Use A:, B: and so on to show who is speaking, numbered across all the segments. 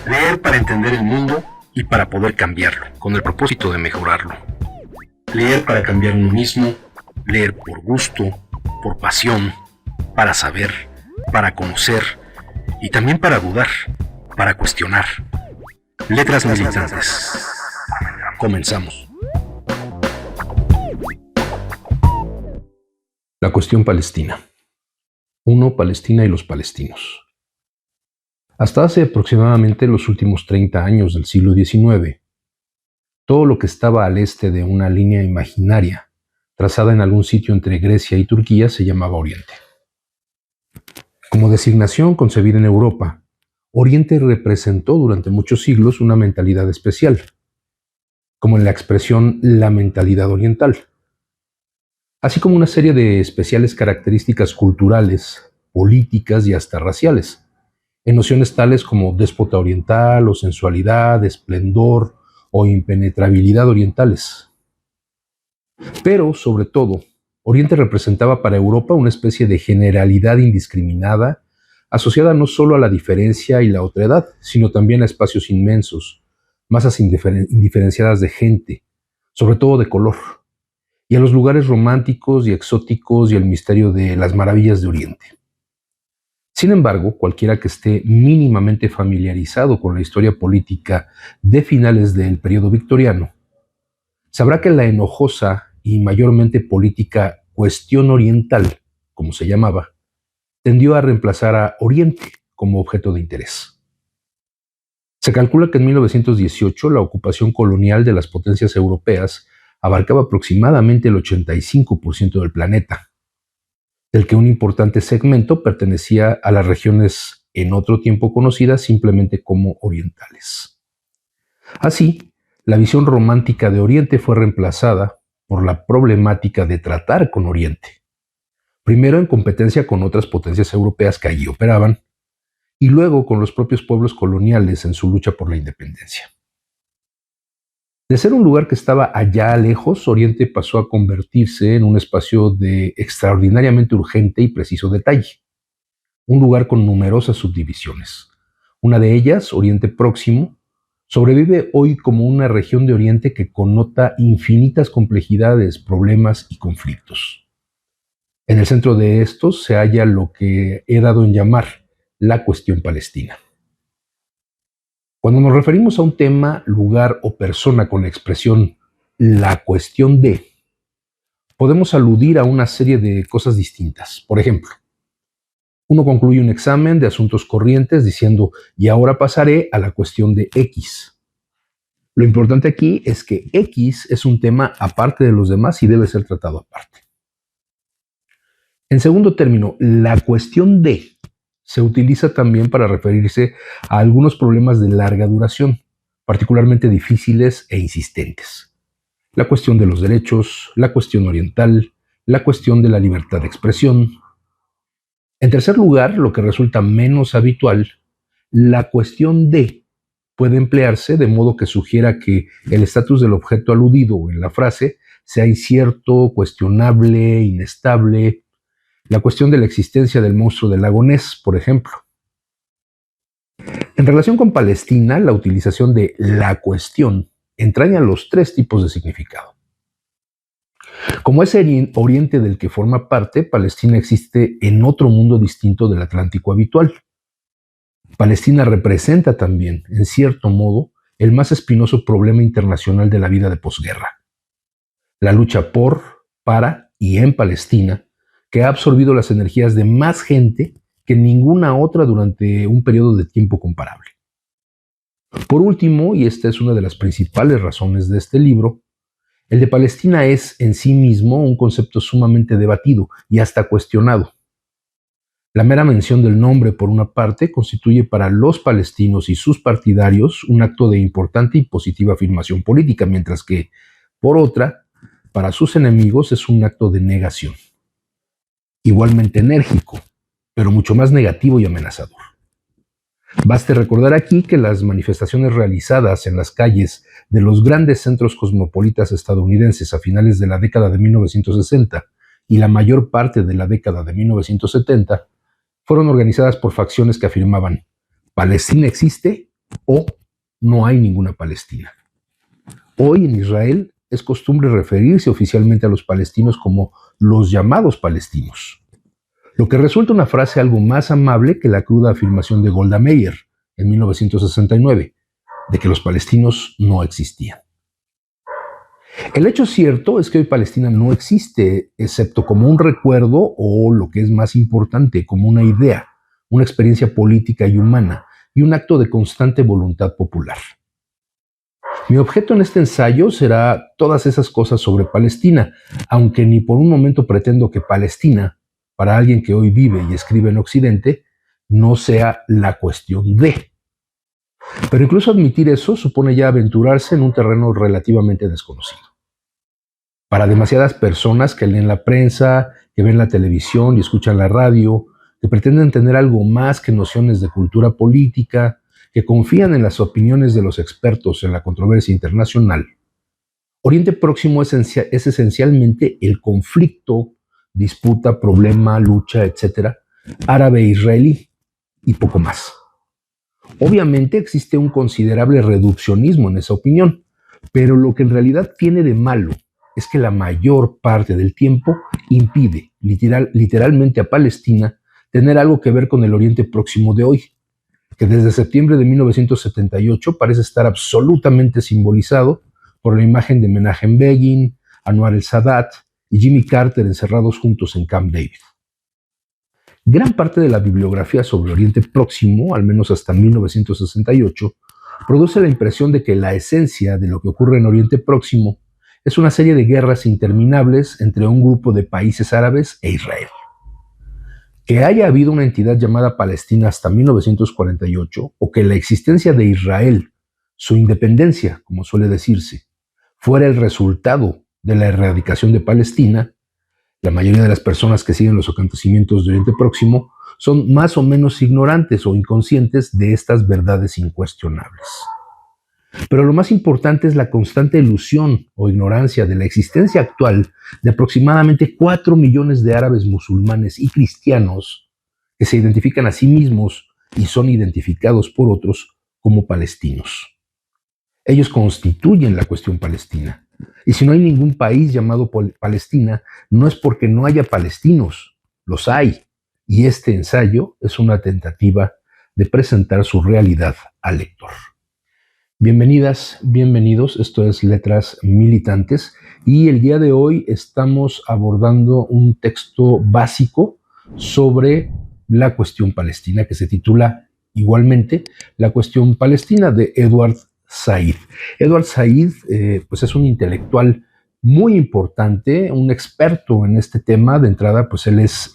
A: Leer para entender el mundo y para poder cambiarlo, con el propósito de mejorarlo. Leer para cambiar uno mismo, leer por gusto, por pasión, para saber, para conocer y también para dudar, para cuestionar. Letras militantes. Comenzamos. La cuestión palestina. 1. Palestina y los palestinos. Hasta hace aproximadamente los últimos 30 años del siglo XIX, todo lo que estaba al este de una línea imaginaria, trazada en algún sitio entre Grecia y Turquía, se llamaba Oriente. Como designación concebida en Europa, Oriente representó durante muchos siglos una mentalidad especial, como en la expresión la mentalidad oriental, así como una serie de especiales características culturales, políticas y hasta raciales, en nociones tales como déspota oriental o sensualidad, esplendor o impenetrabilidad orientales. Pero, sobre todo, Oriente representaba para Europa una especie de generalidad indiscriminada, asociada no solo a la diferencia y la otredad, sino también a espacios inmensos, masas indiferenciadas de gente, sobre todo de color, y a los lugares románticos y exóticos y el misterio de las maravillas de Oriente. Sin embargo, cualquiera que esté mínimamente familiarizado con la historia política de finales del periodo victoriano, sabrá que la enojosa y mayormente política cuestión oriental, como se llamaba, tendió a reemplazar a Oriente como objeto de interés. Se calcula que en 1918 la ocupación colonial de las potencias europeas abarcaba aproximadamente el 85% del planeta, del que un importante segmento pertenecía a las regiones en otro tiempo conocidas simplemente como orientales. Así, la visión romántica de Oriente fue reemplazada por la problemática de tratar con Oriente, primero en competencia con otras potencias europeas que allí operaban, y luego con los propios pueblos coloniales en su lucha por la independencia. De ser un lugar que estaba allá lejos, Oriente pasó a convertirse en un espacio de extraordinariamente urgente y preciso detalle, un lugar con numerosas subdivisiones. Una de ellas, Oriente Próximo, sobrevive hoy como una región de Oriente que connota infinitas complejidades, problemas y conflictos. En el centro de estos se halla lo que he dado en llamar la cuestión palestina. Cuando nos referimos a un tema, lugar o persona con la expresión la cuestión de, podemos aludir a una serie de cosas distintas. Por ejemplo, uno concluye un examen de asuntos corrientes diciendo, y ahora pasaré a la cuestión de X. Lo importante aquí es que X es un tema aparte de los demás y debe ser tratado aparte. En segundo término, la cuestión de se utiliza también para referirse a algunos problemas de larga duración, particularmente difíciles e insistentes. La cuestión de los derechos, la cuestión oriental, la cuestión de la libertad de expresión. En tercer lugar, lo que resulta menos habitual, la cuestión de puede emplearse de modo que sugiera que el estatus del objeto aludido en la frase sea incierto, cuestionable, inestable. La cuestión de la existencia del monstruo del lago Ness, por ejemplo. En relación con Palestina, la utilización de la cuestión entraña los tres tipos de significado. Como es el Oriente del que forma parte, Palestina existe en otro mundo distinto del Atlántico habitual. Palestina representa también, en cierto modo, el más espinoso problema internacional de la vida de posguerra. La lucha por, para y en Palestina, que ha absorbido las energías de más gente que ninguna otra durante un periodo de tiempo comparable. Por último, y esta es una de las principales razones de este libro, el de Palestina es en sí mismo un concepto sumamente debatido y hasta cuestionado. La mera mención del nombre, por una parte, constituye para los palestinos y sus partidarios un acto de importante y positiva afirmación política, mientras que, por otra, para sus enemigos es un acto de negación. Igualmente enérgico, pero mucho más negativo y amenazador. Baste recordar aquí que las manifestaciones realizadas en las calles de los grandes centros cosmopolitas estadounidenses a finales de la década de 1960 y la mayor parte de la década de 1970 fueron organizadas por facciones que afirmaban: Palestina existe o no hay ninguna Palestina. Hoy en Israel es costumbre referirse oficialmente a los palestinos como los llamados palestinos, lo que resulta una frase algo más amable que la cruda afirmación de Golda Meir en 1969, de que los palestinos no existían. El hecho cierto es que hoy Palestina no existe, excepto como un recuerdo o, lo que es más importante, como una idea, una experiencia política y humana y un acto de constante voluntad popular. Mi objeto en este ensayo será todas esas cosas sobre Palestina, aunque ni por un momento pretendo que Palestina, para alguien que hoy vive y escribe en Occidente, no sea la cuestión de. Pero incluso admitir eso supone ya aventurarse en un terreno relativamente desconocido. Para demasiadas personas que leen la prensa, que ven la televisión y escuchan la radio, que pretenden tener algo más que nociones de cultura política, que confían en las opiniones de los expertos en la controversia internacional, Oriente Próximo es esencialmente el conflicto, disputa, problema, lucha, etcétera, árabe-israelí y poco más. Obviamente existe un considerable reduccionismo en esa opinión, pero lo que en realidad tiene de malo es que la mayor parte del tiempo impide literalmente a Palestina tener algo que ver con el Oriente Próximo de hoy, que desde septiembre de 1978 parece estar absolutamente simbolizado por la imagen de Menachem Begin, Anwar el-Sadat y Jimmy Carter encerrados juntos en Camp David. Gran parte de la bibliografía sobre Oriente Próximo, al menos hasta 1968, produce la impresión de que la esencia de lo que ocurre en Oriente Próximo es una serie de guerras interminables entre un grupo de países árabes e Israel. Que haya habido una entidad llamada Palestina hasta 1948, o que la existencia de Israel, su independencia, como suele decirse, fuera el resultado de la erradicación de Palestina, la mayoría de las personas que siguen los acontecimientos de Oriente Próximo son más o menos ignorantes o inconscientes de estas verdades incuestionables. Pero lo más importante es la constante ilusión o ignorancia de la existencia actual de aproximadamente 4 millones de árabes musulmanes y cristianos que se identifican a sí mismos y son identificados por otros como palestinos. Ellos constituyen la cuestión palestina. Y si no hay ningún país llamado Palestina, no es porque no haya palestinos, los hay. Y este ensayo es una tentativa de presentar su realidad al lector. Bienvenidas, bienvenidos, esto es Letras Militantes y el día de hoy estamos abordando un texto básico sobre la cuestión palestina que se titula igualmente La cuestión palestina de Edward Said. Edward Said pues es un intelectual muy importante, un experto en este tema. De entrada, pues él es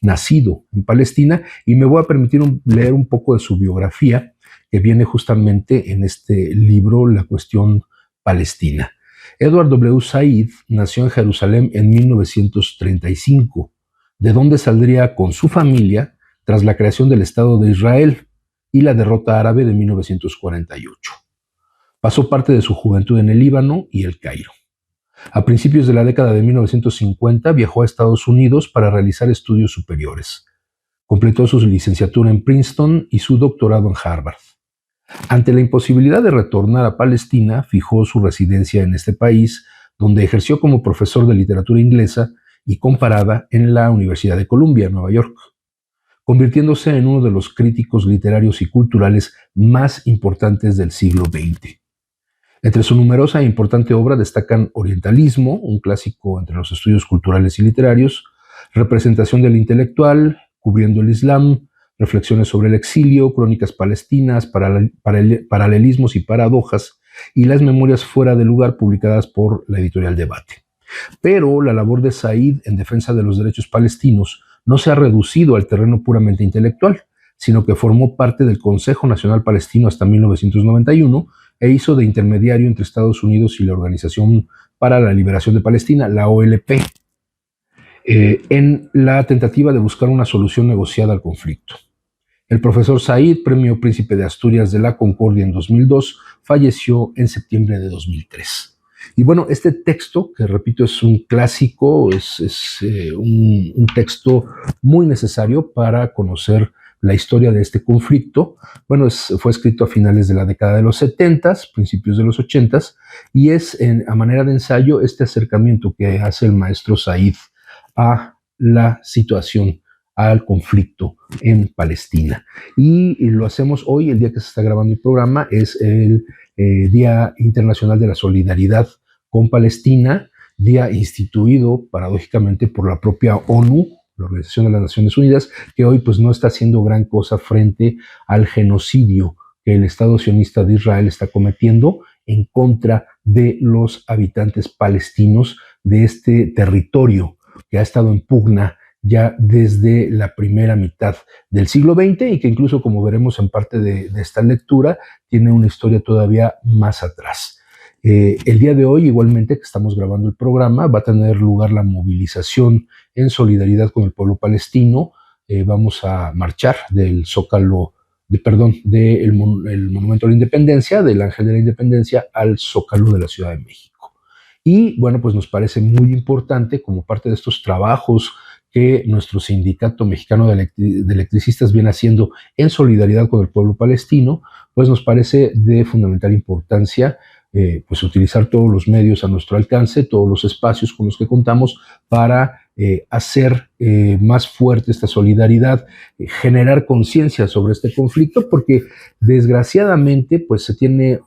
A: nacido en Palestina y me voy a permitir leer un poco de su biografía que viene justamente en este libro, La cuestión palestina. Edward W. Said nació en Jerusalén en 1935, de donde saldría con su familia tras la creación del Estado de Israel y la derrota árabe de 1948. Pasó parte de su juventud en el Líbano y el Cairo. A principios de la década de 1950 viajó a Estados Unidos para realizar estudios superiores. Completó su licenciatura en Princeton y su doctorado en Harvard. Ante la imposibilidad de retornar a Palestina, fijó su residencia en este país, donde ejerció como profesor de literatura inglesa y comparada en la Universidad de Columbia, Nueva York, convirtiéndose en uno de los críticos literarios y culturales más importantes del siglo XX. Entre su numerosa e importante obra destacan Orientalismo, un clásico entre los estudios culturales y literarios, Representación del intelectual, Cubriendo el Islam, Reflexiones sobre el exilio, Crónicas palestinas, Paralelismos y paradojas, y Las memorias fuera de lugar, publicadas por la editorial Debate. Pero la labor de Said en defensa de los derechos palestinos no se ha reducido al terreno puramente intelectual, sino que formó parte del Consejo Nacional Palestino hasta 1991 e hizo de intermediario entre Estados Unidos y la Organización para la Liberación de Palestina, la OLP, en la tentativa de buscar una solución negociada al conflicto. El profesor Said, premio Príncipe de Asturias de la Concordia en 2002, falleció en septiembre de 2003. Y bueno, este texto, que repito es un clásico, es un texto muy necesario para conocer la historia de este conflicto. Bueno, fue escrito a finales de la década de los 70, principios de los 80, y es a manera de ensayo este acercamiento que hace el maestro Said a la situación, al conflicto en Palestina. Y lo hacemos hoy, el día que se está grabando el programa, es el Día Internacional de la Solidaridad con Palestina, día instituido paradójicamente por la propia ONU, la Organización de las Naciones Unidas, que hoy pues no está haciendo gran cosa frente al genocidio que el Estado sionista de Israel está cometiendo en contra de los habitantes palestinos de este territorio que ha estado en pugna ya desde la primera mitad del siglo XX y que incluso, como veremos en parte de esta lectura, tiene una historia todavía más atrás. El día de hoy, igualmente que estamos grabando el programa, va a tener lugar la movilización en solidaridad con el pueblo palestino. Vamos a marchar del Zócalo, del Monumento a la Independencia, del Ángel de la Independencia, al Zócalo de la Ciudad de México. Y bueno, pues nos parece muy importante, como parte de estos trabajos que nuestro Sindicato Mexicano de Electricistas viene haciendo en solidaridad con el pueblo palestino, pues nos parece de fundamental importancia pues utilizar todos los medios a nuestro alcance, todos los espacios con los que contamos para hacer más fuerte esta solidaridad, generar conciencia sobre este conflicto, porque desgraciadamente pues se tiene,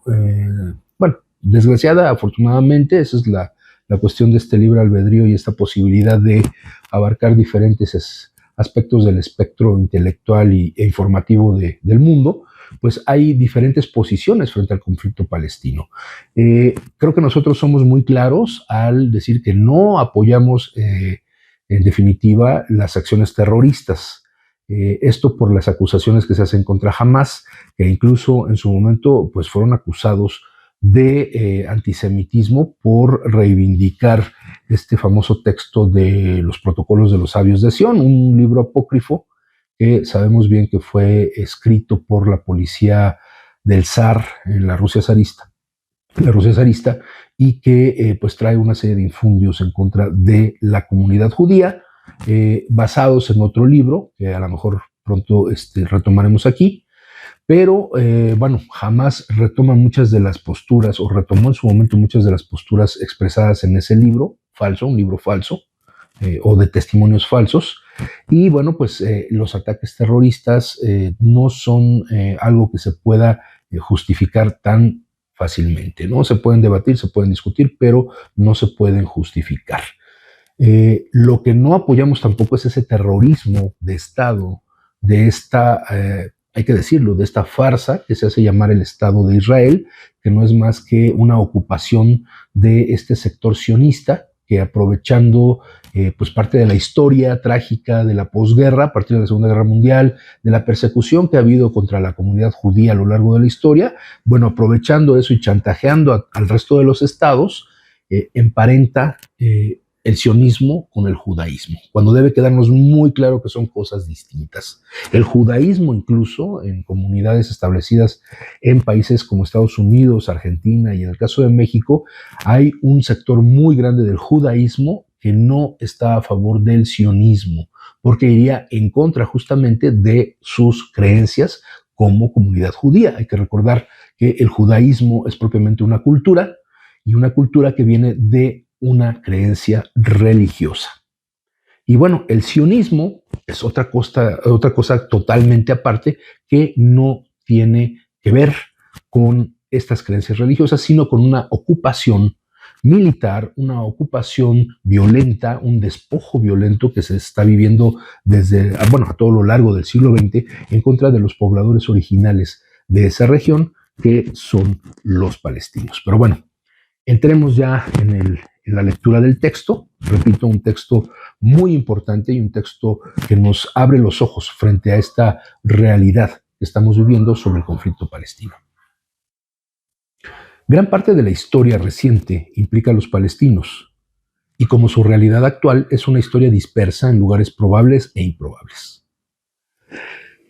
A: afortunadamente, esa es la cuestión de este libre albedrío y esta posibilidad de abarcar diferentes aspectos del espectro intelectual e informativo del mundo, pues hay diferentes posiciones frente al conflicto palestino. Creo que nosotros somos muy claros al decir que no apoyamos, en definitiva, las acciones terroristas. Esto por las acusaciones que se hacen contra Hamás, que incluso en su momento pues fueron acusados de antisemitismo por reivindicar este famoso texto de los protocolos de los sabios de Sion, un libro apócrifo que sabemos bien que fue escrito por la policía del zar en la Rusia zarista, y que pues trae una serie de infundios en contra de la comunidad judía, basados en otro libro que a lo mejor pronto retomaremos aquí. Pero Hamás retoma muchas de las posturas, o retomó en su momento muchas de las posturas expresadas en ese libro falso, un libro falso, o de testimonios falsos. Y bueno, pues los ataques terroristas no son algo que se pueda justificar tan fácilmente, ¿no? Se pueden debatir, se pueden discutir, pero no se pueden justificar. Lo que no apoyamos tampoco es ese terrorismo de Estado, de esta hay que decirlo, de esta farsa que se hace llamar el Estado de Israel, que no es más que una ocupación de este sector sionista, que aprovechando pues parte de la historia trágica de la posguerra, a partir de la Segunda Guerra Mundial, de la persecución que ha habido contra la comunidad judía a lo largo de la historia, bueno, aprovechando eso y chantajeando al resto de los estados, emparenta el sionismo con el judaísmo, cuando debe quedarnos muy claro que son cosas distintas. El judaísmo, incluso en comunidades establecidas en países como Estados Unidos, Argentina y en el caso de México, hay un sector muy grande del judaísmo que no está a favor del sionismo, porque iría en contra justamente de sus creencias como comunidad judía. Hay que recordar que el judaísmo es propiamente una cultura, y una cultura que viene de una creencia religiosa. Y bueno, el sionismo es otra cosa totalmente aparte que no tiene que ver con estas creencias religiosas, sino con una ocupación militar, una ocupación violenta, un despojo violento que se está viviendo desde, a todo lo largo del siglo XX en contra de los pobladores originales de esa región, que son los palestinos. Pero bueno, entremos ya en la lectura del texto. Repito, un texto muy importante y un texto que nos abre los ojos frente a esta realidad que estamos viviendo sobre el conflicto palestino. Gran parte de la historia reciente implica a los palestinos, y como su realidad actual es una historia dispersa en lugares probables e improbables.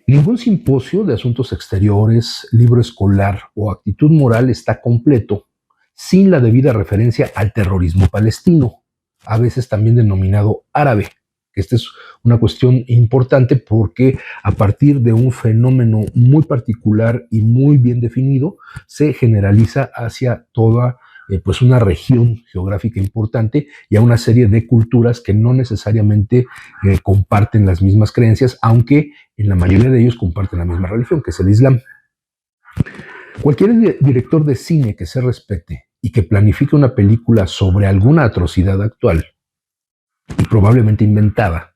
A: Ningún simposio de asuntos exteriores, libro escolar o actitud moral está completo sin la debida referencia al terrorismo palestino, a veces también denominado árabe, Esta es una cuestión importante porque a partir de un fenómeno muy particular y muy bien definido, se generaliza hacia toda pues una región geográfica importante y a una serie de culturas que no necesariamente comparten las mismas creencias, aunque en la mayoría de ellos comparten la misma religión, que es el Islam. Cualquier director de cine que se respete y que planifique una película sobre alguna atrocidad actual, y probablemente inventada,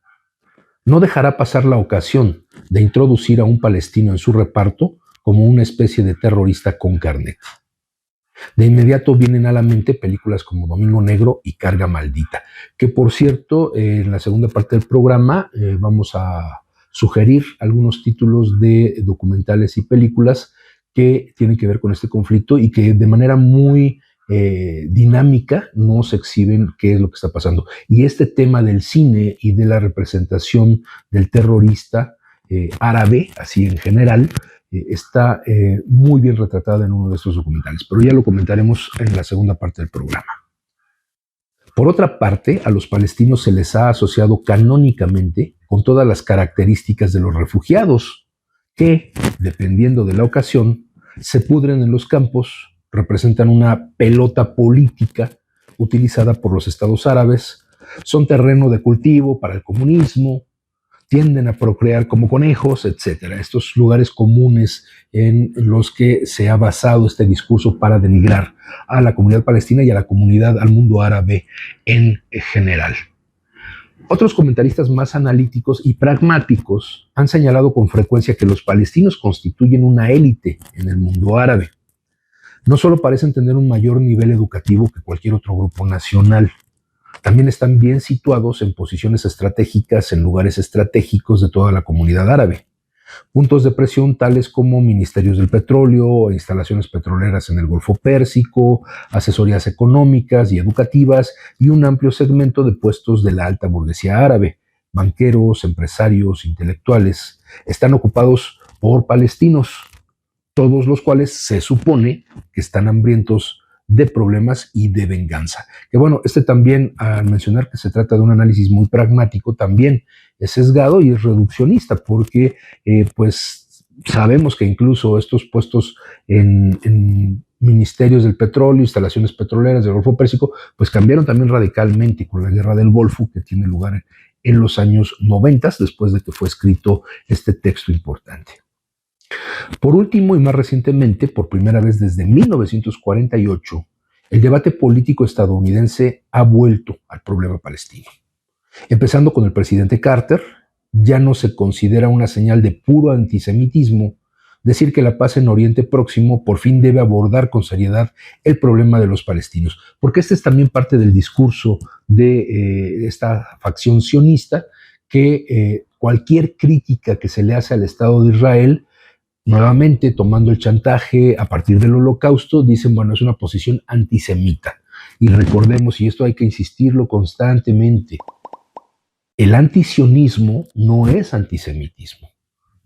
A: no dejará pasar la ocasión de introducir a un palestino en su reparto como una especie de terrorista con carnet. De inmediato vienen a la mente películas como Domingo Negro y Carga Maldita, que por cierto, en la segunda parte del programa vamos a sugerir algunos títulos de documentales y películas que tienen que ver con este conflicto y que de manera muy dinámica nos exhiben qué es lo que está pasando. Y este tema del cine y de la representación del terrorista árabe, así en general, está muy bien retratada en uno de estos documentales, pero ya lo comentaremos en la segunda parte del programa. Por otra parte, a los palestinos se les ha asociado canónicamente con todas las características de los refugiados, que, dependiendo de la ocasión, se pudren en los campos, representan una pelota política utilizada por los estados árabes, son terreno de cultivo para el comunismo, tienden a procrear como conejos, etc. Estos lugares comunes en los que se ha basado este discurso para denigrar a la comunidad palestina y a la comunidad, al mundo árabe en general. Otros comentaristas más analíticos y pragmáticos han señalado con frecuencia que los palestinos constituyen una élite en el mundo árabe. No solo parecen tener un mayor nivel educativo que cualquier otro grupo nacional, también están bien situados en posiciones estratégicas en lugares estratégicos de toda la comunidad árabe. Puntos de presión tales como ministerios del petróleo, instalaciones petroleras en el Golfo Pérsico, asesorías económicas y educativas y un amplio segmento de puestos de la alta burguesía árabe, banqueros, empresarios, intelectuales, están ocupados por palestinos, todos los cuales se supone que están hambrientos de problemas y de venganza. Que bueno, también, al mencionar que se trata de un análisis muy pragmático, también es sesgado y es reduccionista, porque pues sabemos que incluso estos puestos en ministerios del petróleo, instalaciones petroleras del Golfo Pérsico, pues cambiaron también radicalmente con la guerra del Golfo, que tiene lugar en los años 90, después de que fue escrito este texto importante. Por último y más recientemente, por primera vez desde 1948, el debate político estadounidense ha vuelto al problema palestino. Empezando con el presidente Carter, ya no se considera una señal de puro antisemitismo decir que la paz en Oriente Próximo por fin debe abordar con seriedad el problema de los palestinos, porque este es también parte del discurso de esta facción sionista, que cualquier crítica que se le hace al Estado de Israel, nuevamente tomando el chantaje a partir del Holocausto, dicen, bueno, es una posición antisemita. Y recordemos, y esto hay que insistirlo constantemente, el antisionismo no es antisemitismo.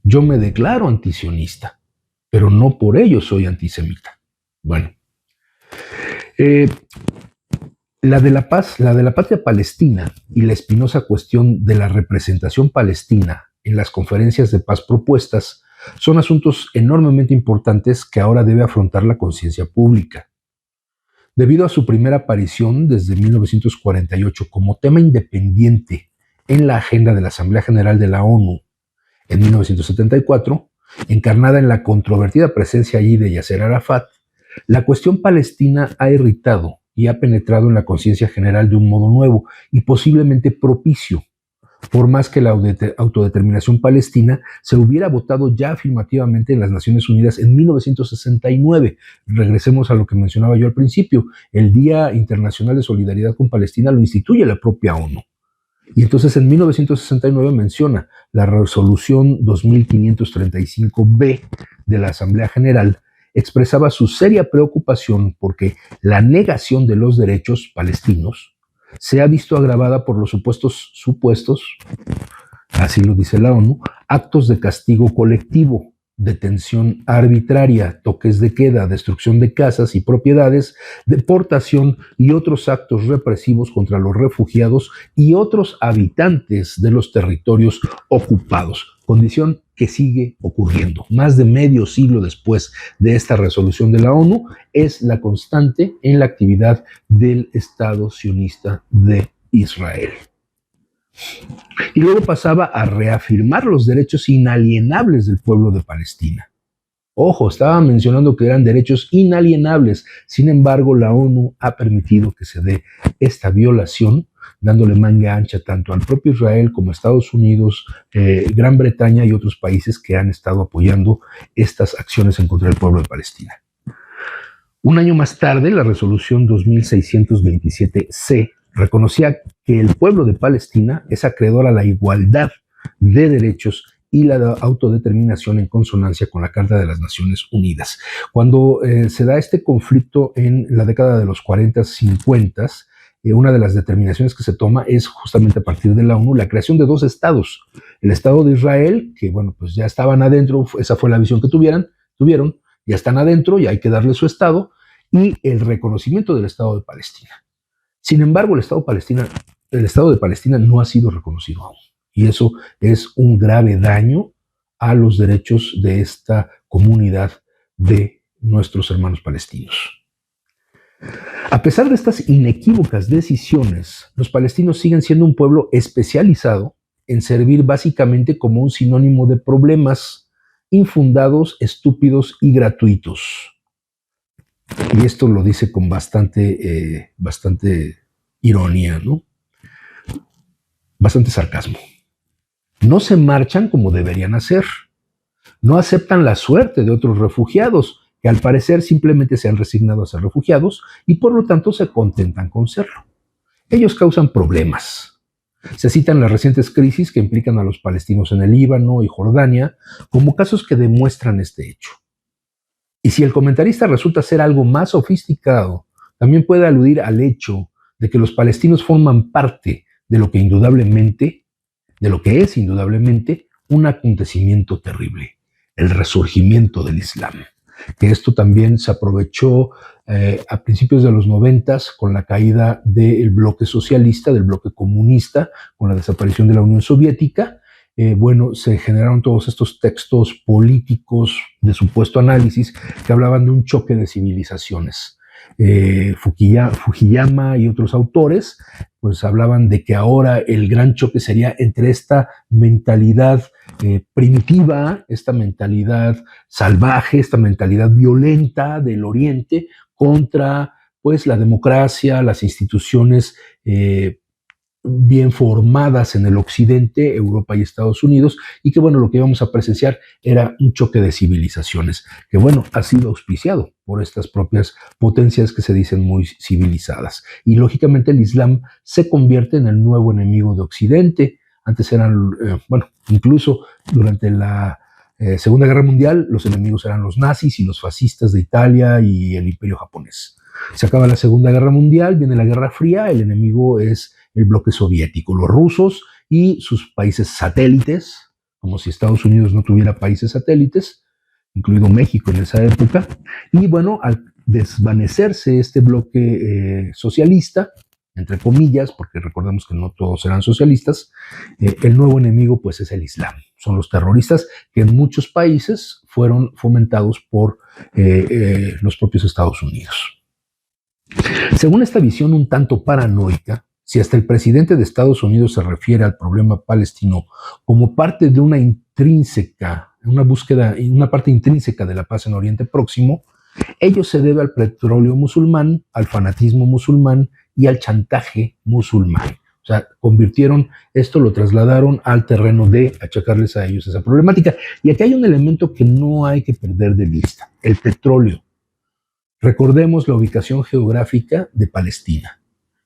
A: Yo me declaro antisionista, pero no por ello soy antisemita. Bueno, la de la patria palestina y la espinosa cuestión de la representación palestina en las conferencias de paz propuestas son asuntos enormemente importantes que ahora debe afrontar la conciencia pública. Debido a su primera aparición desde 1948 como tema independiente en la agenda de la Asamblea General de la ONU en 1974, encarnada en la controvertida presencia allí de Yasser Arafat, la cuestión palestina ha irritado y ha penetrado en la conciencia general de un modo nuevo y posiblemente propicio, por más que la autodeterminación palestina se hubiera votado ya afirmativamente en las Naciones Unidas en 1969. Regresemos a lo que mencionaba yo al principio. El Día Internacional de Solidaridad con Palestina lo instituye la propia ONU. Y entonces en 1969 menciona la resolución 2535B de la Asamblea General, expresaba su seria preocupación porque la negación de los derechos palestinos se ha visto agravada por los supuestos, así lo dice la ONU, actos de castigo colectivo, detención arbitraria, toques de queda, destrucción de casas y propiedades, deportación y otros actos represivos contra los refugiados y otros habitantes de los territorios ocupados, condición que sigue ocurriendo. Más de medio siglo después de esta resolución de la ONU, es la constante en la actividad del Estado sionista de Israel. Y luego pasaba a reafirmar los derechos inalienables del pueblo de Palestina. Ojo, estaba mencionando que eran derechos inalienables. Sin embargo, la ONU ha permitido que se dé esta violación, dándole manga ancha tanto al propio Israel como a Estados Unidos, Gran Bretaña y otros países que han estado apoyando estas acciones en contra del pueblo de Palestina. Un año más tarde, la resolución 2627C reconocía que el pueblo de Palestina es acreedor a la igualdad de derechos y la autodeterminación en consonancia con la Carta de las Naciones Unidas. Cuando se da este conflicto en la década de los 40, 50, una de las determinaciones que se toma es justamente a partir de la ONU la creación de dos estados. El Estado de Israel, que bueno, pues ya estaban adentro, esa fue la visión que tuvieron, ya están adentro y hay que darle su estado, y el reconocimiento del Estado de Palestina. Sin embargo, el Estado de Palestina no ha sido reconocido aún. Y eso es un grave daño a los derechos de esta comunidad de nuestros hermanos palestinos. A pesar de estas inequívocas decisiones, los palestinos siguen siendo un pueblo especializado en servir básicamente como un sinónimo de problemas infundados, estúpidos y gratuitos. Y esto lo dice con bastante ironía, ¿no? Bastante sarcasmo. No se marchan como deberían hacer. No aceptan la suerte de otros refugiados, que al parecer simplemente se han resignado a ser refugiados y por lo tanto se contentan con serlo. Ellos causan problemas. Se citan las recientes crisis que implican a los palestinos en el Líbano y Jordania como casos que demuestran este hecho. Y si el comentarista resulta ser algo más sofisticado, también puede aludir al hecho de que los palestinos forman parte de lo que es indudablemente un acontecimiento terrible, el resurgimiento del Islam. Que esto también se aprovechó a principios de los 90 con la caída del bloque socialista, del bloque comunista, con la desaparición de la Unión Soviética. Se generaron todos estos textos políticos de supuesto análisis que hablaban de un choque de civilizaciones. Fukuyama y otros autores pues hablaban de que ahora el gran choque sería entre esta mentalidad primitiva, esta mentalidad salvaje, esta mentalidad violenta del Oriente contra pues la democracia, las instituciones bien formadas en el Occidente, Europa y Estados Unidos, y que bueno, lo que íbamos a presenciar era un choque de civilizaciones, que bueno, ha sido auspiciado por estas propias potencias que se dicen muy civilizadas. Y lógicamente el Islam se convierte en el nuevo enemigo de Occidente. Antes eran, incluso durante la Segunda Guerra Mundial, los enemigos eran los nazis y los fascistas de Italia y el Imperio japonés. Se acaba la Segunda Guerra Mundial, viene la Guerra Fría, el enemigo es el bloque soviético, los rusos y sus países satélites, como si Estados Unidos no tuviera países satélites, incluido México en esa época. Y bueno, al desvanecerse este bloque socialista, entre comillas, porque recordemos que no todos eran socialistas, el nuevo enemigo pues es el Islam. Son los terroristas que en muchos países fueron fomentados por los propios Estados Unidos. Según esta visión un tanto paranoica, si hasta el presidente de Estados Unidos se refiere al problema palestino como parte de una parte intrínseca de la paz en Oriente Próximo, ello se debe al petróleo musulmán, al fanatismo musulmán y al chantaje musulmán. O sea, lo trasladaron al terreno de achacarles a ellos esa problemática. Y aquí hay un elemento que no hay que perder de vista, el petróleo. Recordemos la ubicación geográfica de Palestina.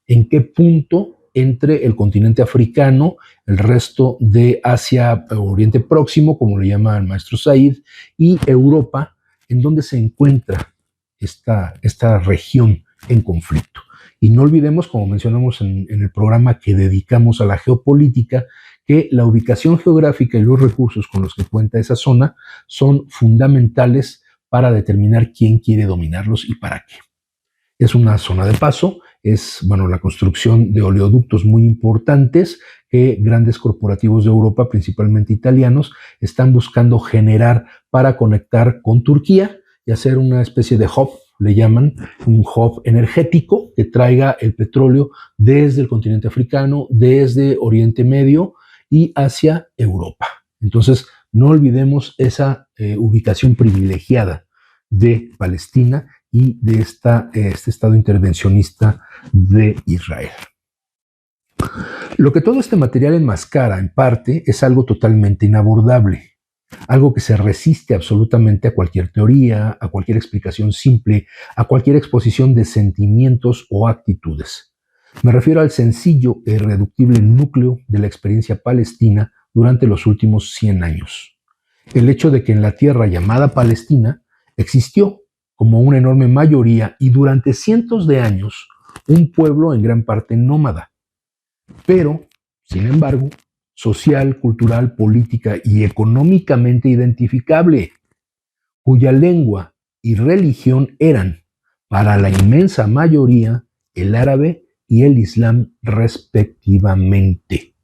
A: ¿En qué punto entre el continente africano, el resto de Asia, Oriente Próximo, como le llama el maestro Said, y Europa, en donde se encuentra esta región en conflicto? Y no olvidemos, como mencionamos en el programa que dedicamos a la geopolítica, que la ubicación geográfica y los recursos con los que cuenta esa zona son fundamentales para determinar quién quiere dominarlos y para qué. Es una zona de paso, es la construcción de oleoductos muy importantes que grandes corporativos de Europa, principalmente italianos, están buscando generar para conectar con Turquía y hacer una especie de hub, le llaman un hub energético que traiga el petróleo desde el continente africano, desde Oriente Medio y hacia Europa. Entonces, no olvidemos esa ubicación privilegiada de Palestina y de este estado intervencionista de Israel. Lo que todo este material enmascara, en parte, es algo totalmente inabordable, algo que se resiste absolutamente a cualquier teoría, a cualquier explicación simple, a cualquier exposición de sentimientos o actitudes. Me refiero al sencillo e irreductible núcleo de la experiencia palestina durante los últimos 100 años. El hecho de que en la tierra llamada Palestina existió como una enorme mayoría y durante cientos de años un pueblo en gran parte nómada, pero, sin embargo, social, cultural, política y económicamente identificable, cuya lengua y religión eran, para la inmensa mayoría, el árabe y el islam respectivamente.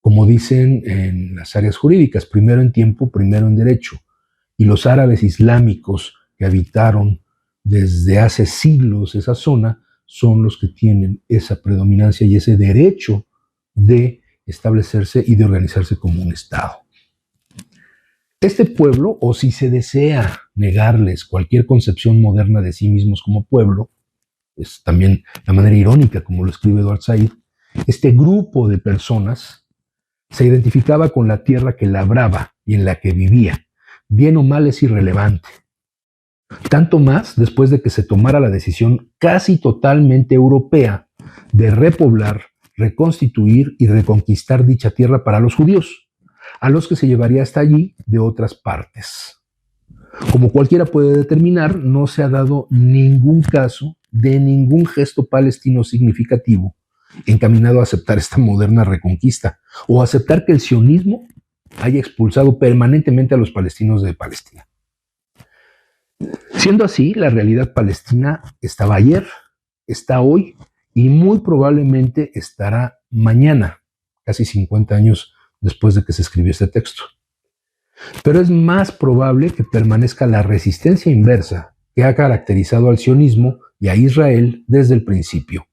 A: Como dicen en las áreas jurídicas, primero en tiempo, primero en derecho, y los árabes islámicos que habitaron desde hace siglos esa zona son los que tienen esa predominancia y ese derecho de establecerse y de organizarse como un Estado. Este pueblo, o si se desea negarles cualquier concepción moderna de sí mismos como pueblo, es también la manera irónica como lo escribe Edward Said, este grupo de personas se identificaba con la tierra que labraba y en la que vivía. Bien o mal es irrelevante. Tanto más después de que se tomara la decisión casi totalmente europea de repoblar, reconstituir y reconquistar dicha tierra para los judíos, a los que se llevaría hasta allí de otras partes. Como cualquiera puede determinar, no se ha dado ningún caso de ningún gesto palestino significativo encaminado a aceptar esta moderna reconquista o aceptar que el sionismo haya expulsado permanentemente a los palestinos de Palestina. Siendo así, la realidad palestina estaba ayer, está hoy y muy probablemente estará mañana, casi 50 años después de que se escribió este texto. Pero es más probable que permanezca la resistencia inversa que ha caracterizado al sionismo y a Israel desde el principio,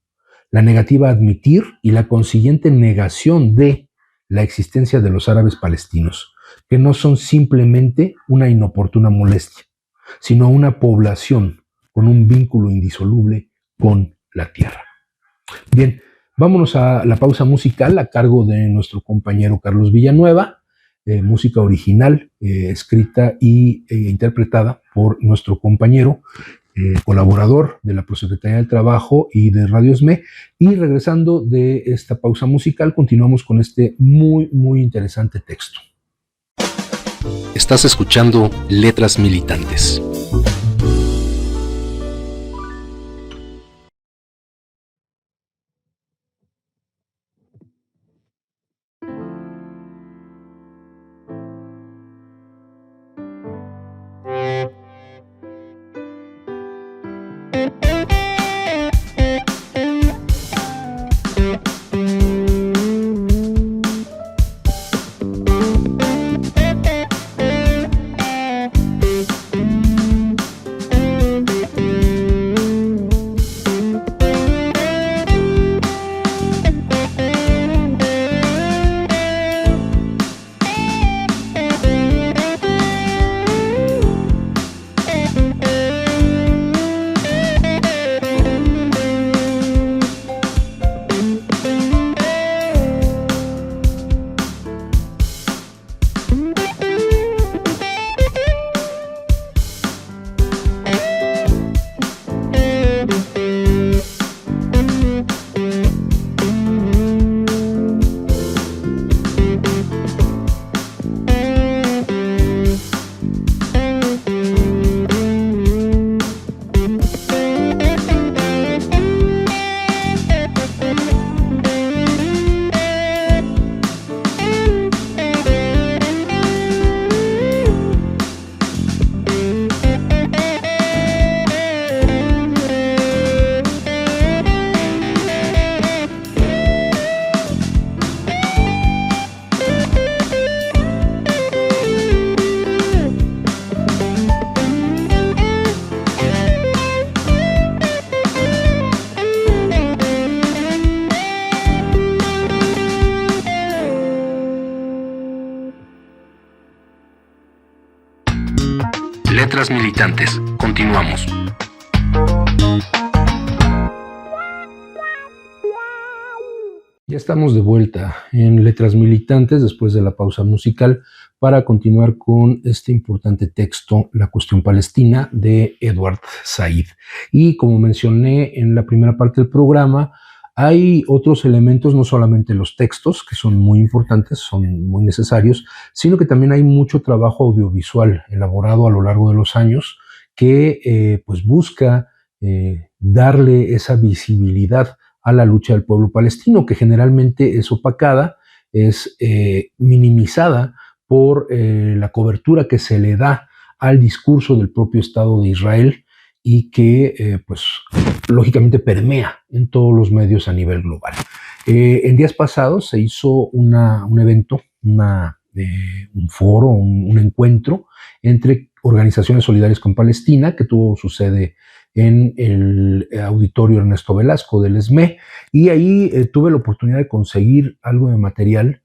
A: la negativa a admitir y la consiguiente negación de la existencia de los árabes palestinos, que no son simplemente una inoportuna molestia, sino una población con un vínculo indisoluble con la tierra. Bien, vámonos a la pausa musical a cargo de nuestro compañero Carlos Villanueva, música original, escrita e interpretada por nuestro compañero, colaborador de la Prosecretaría del Trabajo y de Radio ESME. Y regresando de esta pausa musical, continuamos con este muy, muy interesante texto.
B: Estás escuchando Letras Militantes. Letras Militantes. Continuamos.
A: Ya estamos de vuelta en Letras Militantes después de la pausa musical para continuar con este importante texto, La cuestión palestina, de Edward Said. Y como mencioné en la primera parte del programa, hay otros elementos, no solamente los textos, que son muy importantes, son muy necesarios, sino que también hay mucho trabajo audiovisual elaborado a lo largo de los años que pues busca darle esa visibilidad a la lucha del pueblo palestino, que generalmente es opacada, es minimizada por la cobertura que se le da al discurso del propio Estado de Israel y que, pues, lógicamente permea en todos los medios a nivel global. En días pasados se hizo un evento, un foro, un encuentro entre organizaciones solidarias con Palestina, que tuvo su sede en el auditorio Ernesto Velasco del ESME, y ahí tuve la oportunidad de conseguir algo de material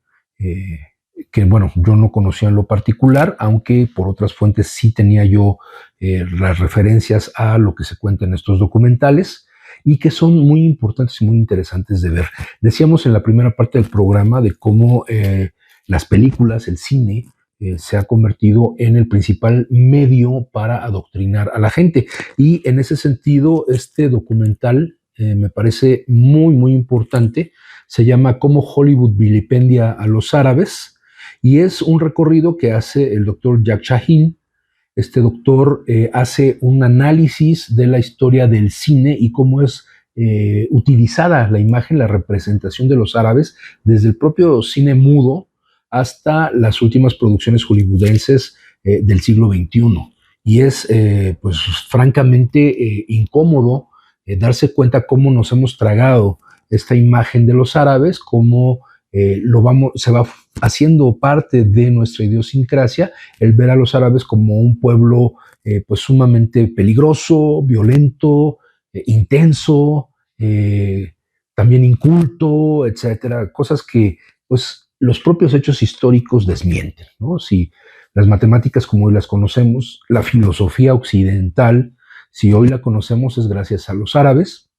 A: que, bueno, yo no conocía en lo particular, aunque por otras fuentes sí tenía yo las referencias a lo que se cuenta en estos documentales y que son muy importantes y muy interesantes de ver. Decíamos en la primera parte del programa de cómo las películas, el cine, se ha convertido en el principal medio para adoctrinar a la gente. Y en ese sentido, este documental me parece muy, muy importante. Se llama Cómo Hollywood vilipendia a los árabes y es un recorrido que hace el doctor Jack Shaheen. Este doctor hace un análisis de la historia del cine y cómo es utilizada la imagen, la representación de los árabes desde el propio cine mudo hasta las últimas producciones hollywoodenses del siglo XXI. Y es, pues, francamente incómodo darse cuenta cómo nos hemos tragado esta imagen de los árabes, cómo se va haciendo parte de nuestra idiosincrasia, el ver a los árabes como un pueblo pues sumamente peligroso, violento, intenso, también inculto, etcétera, cosas que pues los propios hechos históricos desmienten, ¿no? Si las matemáticas como hoy las conocemos, la filosofía occidental, si hoy la conocemos es gracias a los árabes,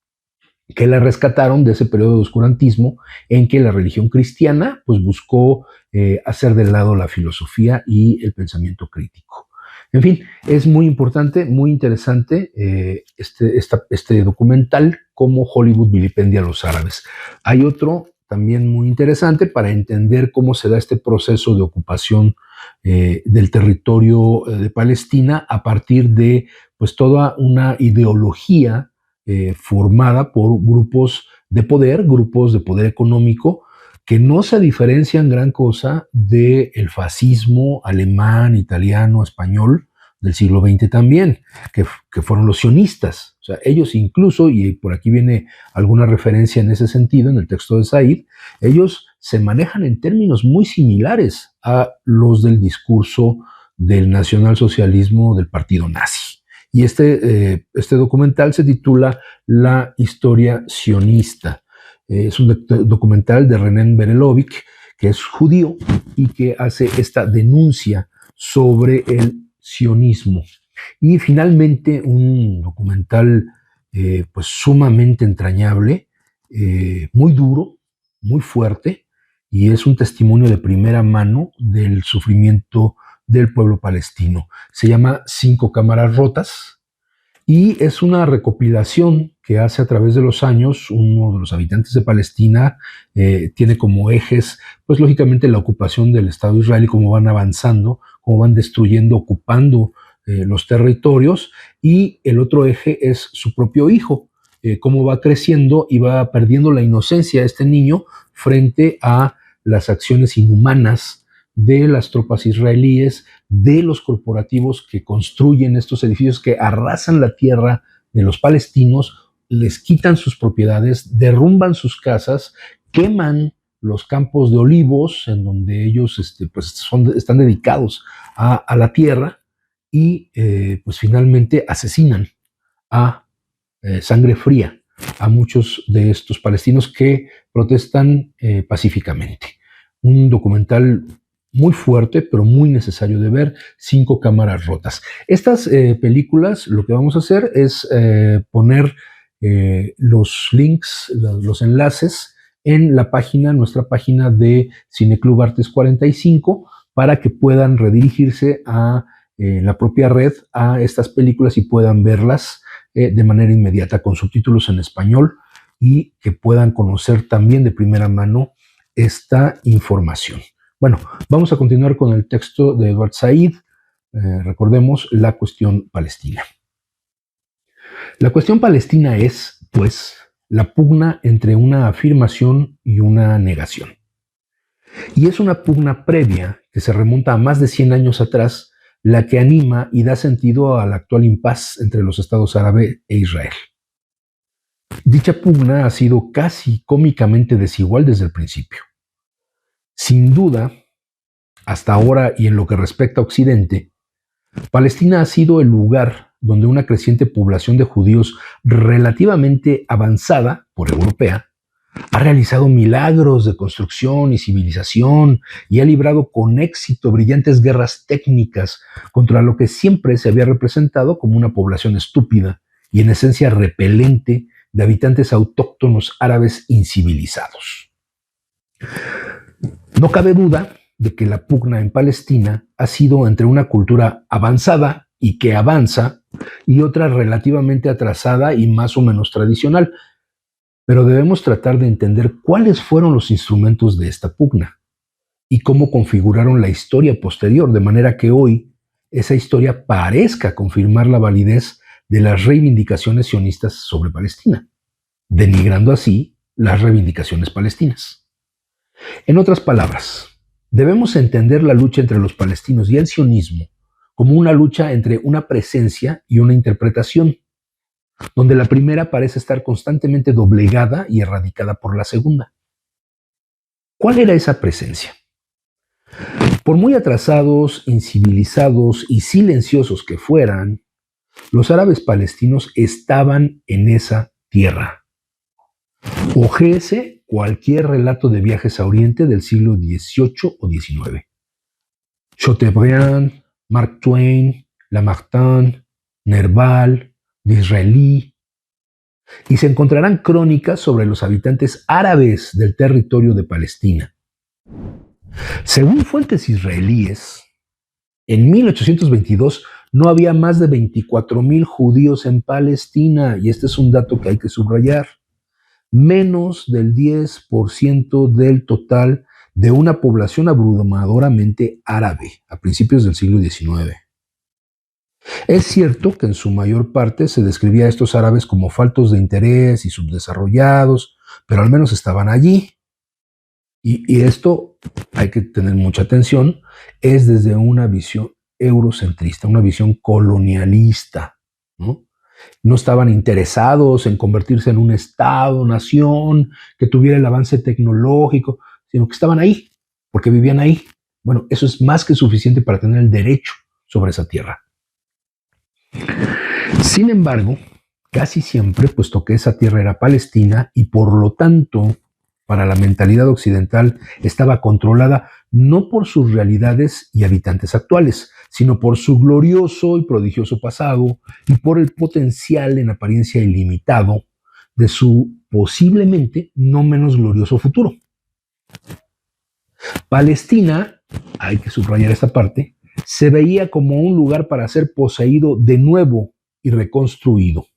A: que la rescataron de ese periodo de oscurantismo en que la religión cristiana pues buscó hacer de lado la filosofía y el pensamiento crítico. En fin, es muy importante, muy interesante este documental, Cómo Hollywood vilipendia a los árabes. Hay otro también muy interesante para entender cómo se da este proceso de ocupación del territorio de Palestina a partir de pues toda una ideología formada por grupos de poder económico, que no se diferencian gran cosa del fascismo alemán, italiano, español del siglo XX también, que fueron los sionistas. O sea, ellos incluso, y por aquí viene alguna referencia en ese sentido en el texto de Said, ellos se manejan en términos muy similares a los del discurso del nacionalsocialismo del partido nazi. Y este documental se titula La historia sionista. Es un documental de René Berelovic, que es judío y que hace esta denuncia sobre el sionismo. Y finalmente un documental pues sumamente entrañable, muy duro, muy fuerte, y es un testimonio de primera mano del sufrimiento del pueblo palestino. Se llama 5 cámaras rotas y es una recopilación que hace a través de los años uno de los habitantes de Palestina. Tiene como ejes, pues lógicamente, la ocupación del Estado de Israel y cómo van avanzando, cómo van destruyendo, ocupando los territorios, y el otro eje es su propio hijo, cómo va creciendo y va perdiendo la inocencia de este niño frente a las acciones inhumanas de las tropas israelíes, de los corporativos que construyen estos edificios, que arrasan la tierra de los palestinos, les quitan sus propiedades, derrumban sus casas, queman los campos de olivos en donde ellos pues están dedicados a la tierra, y pues finalmente asesinan a sangre fría a muchos de estos palestinos que protestan pacíficamente. Un documental muy fuerte, pero muy necesario de ver, 5 cámaras rotas. Estas películas, lo que vamos a hacer es poner los links, los enlaces en la página, nuestra página de Cineclub Artes 45, para que puedan redirigirse a la propia red a estas películas y puedan verlas de manera inmediata con subtítulos en español y que puedan conocer también de primera mano esta información. Bueno, vamos a continuar con el texto de Edward Said. Recordemos la cuestión palestina. La cuestión palestina es, pues, la pugna entre una afirmación y una negación. Y es una pugna previa que se remonta a más de 100 años atrás, la que anima y da sentido al actual impas entre los estados árabe e Israel. Dicha pugna ha sido casi cómicamente desigual desde el principio. Sin duda, hasta ahora y en lo que respecta a Occidente, Palestina ha sido el lugar donde una creciente población de judíos relativamente avanzada, por europea, ha realizado milagros de construcción y civilización y ha librado con éxito brillantes guerras técnicas contra lo que siempre se había representado como una población estúpida y en esencia repelente de habitantes autóctonos árabes incivilizados. No cabe duda de que la pugna en Palestina ha sido entre una cultura avanzada y que avanza y otra relativamente atrasada y más o menos tradicional, pero debemos tratar de entender cuáles fueron los instrumentos de esta pugna y cómo configuraron la historia posterior, de manera que hoy esa historia parezca confirmar la validez de las reivindicaciones sionistas sobre Palestina, denigrando así las reivindicaciones palestinas. En otras palabras, debemos entender la lucha entre los palestinos y el sionismo como una lucha entre una presencia y una interpretación, donde la primera parece estar constantemente doblegada y erradicada por la segunda. ¿Cuál era esa presencia? Por muy atrasados, incivilizados y silenciosos que fueran, los árabes palestinos estaban en esa tierra. Ojéese cualquier relato de viajes a Oriente del siglo XVIII o XIX. Chateaubriand, Mark Twain, Lamartine, Nerval, Disraeli, y se encontrarán crónicas sobre los habitantes árabes del territorio de Palestina. Según fuentes israelíes, en 1822 no había más de 24,000 judíos en Palestina, y este es un dato que hay que subrayar. Menos del 10% del total de una población abrumadoramente árabe a principios del siglo XIX. Es cierto que en su mayor parte se describía a estos árabes como faltos de interés y subdesarrollados, pero al menos estaban allí. Y esto, hay que tener mucha atención, es desde una visión eurocentrista, una visión colonialista, ¿no? No estaban interesados en convertirse en un estado, nación, que tuviera el avance tecnológico, sino que estaban ahí, porque vivían ahí. Bueno, eso es más que suficiente para tener el derecho sobre esa tierra. Sin embargo, casi siempre, puesto que esa tierra era palestina y por lo tanto, para la mentalidad occidental, estaba controlada no por sus realidades y habitantes actuales, sino por su glorioso y prodigioso pasado y por el potencial en apariencia ilimitado de su posiblemente no menos glorioso futuro. Palestina, hay que subrayar esta parte, se veía como un lugar para ser poseído de nuevo y reconstruido.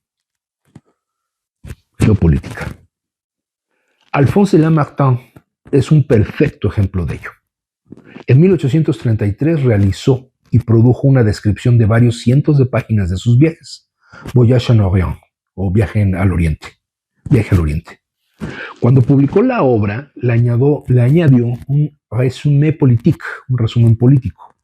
A: Geopolítica. Alphonse de Lamartine es un perfecto ejemplo de ello. En 1833 realizó y produjo una descripción de varios cientos de páginas de sus viajes, Voyage en Orient, o Viaje al Oriente. Cuando publicó la obra, le añadió un résumé politique, un resumen político,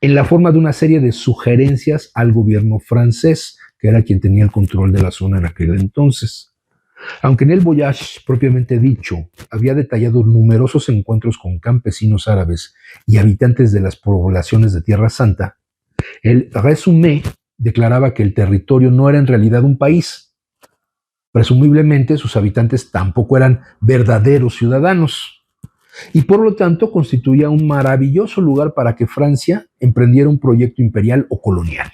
A: en la forma de una serie de sugerencias al gobierno francés, que era quien tenía el control de la zona en aquel entonces. Aunque en el Voyage propiamente dicho había detallado numerosos encuentros con campesinos árabes y habitantes de las poblaciones de Tierra Santa, el résumé declaraba que el territorio no era en realidad un país. Presumiblemente sus habitantes tampoco eran verdaderos ciudadanos, y por lo tanto constituía un maravilloso lugar para que Francia emprendiera un proyecto imperial o colonial.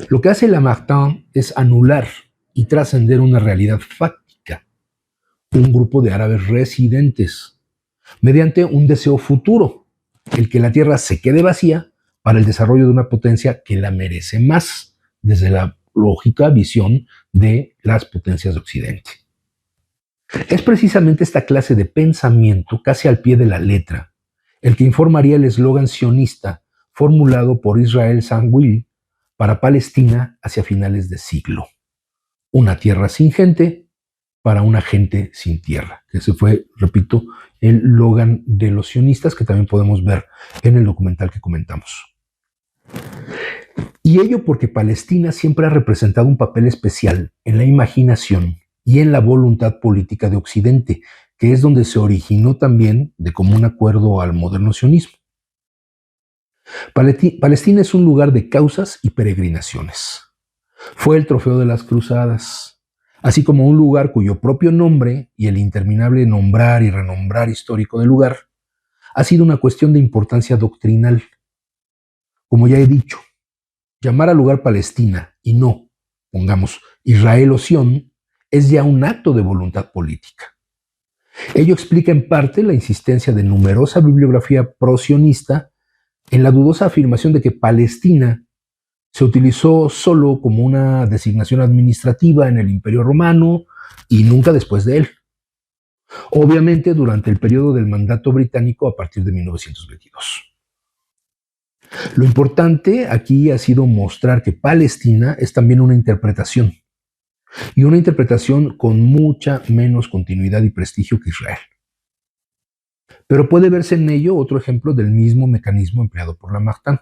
A: Lo que hace Lamartine es anular y trascender una realidad fáctica, un grupo de árabes residentes, mediante un deseo futuro, el que la tierra se quede vacía para el desarrollo de una potencia que la merece más, desde la lógica visión de las potencias de Occidente. Es precisamente esta clase de pensamiento, casi al pie de la letra, el que informaría el eslogan sionista formulado por Israel Zangwill para Palestina hacia finales de siglo. Una tierra sin gente para una gente sin tierra. Ese fue, repito, el eslogan de los sionistas que también podemos ver en el documental que comentamos. Y ello porque Palestina siempre ha representado un papel especial en la imaginación y en la voluntad política de Occidente, que es donde se originó también de común acuerdo al moderno sionismo. Palestina es un lugar de causas y peregrinaciones. Fue el trofeo de las cruzadas, así como un lugar cuyo propio nombre y el interminable nombrar y renombrar histórico del lugar ha sido una cuestión de importancia doctrinal. Como ya he dicho, llamar al lugar Palestina y no, pongamos, Israel o Sión, es ya un acto de voluntad política. Ello explica en parte la insistencia de numerosa bibliografía pro-sionista en la dudosa afirmación de que Palestina se utilizó solo como una designación administrativa en el Imperio Romano y nunca después de él. Obviamente durante el periodo del mandato británico a partir de 1922. Lo importante aquí ha sido mostrar que Palestina es también una interpretación, y una interpretación con mucha menos continuidad y prestigio que Israel. Pero puede verse en ello otro ejemplo del mismo mecanismo empleado por Lamartine.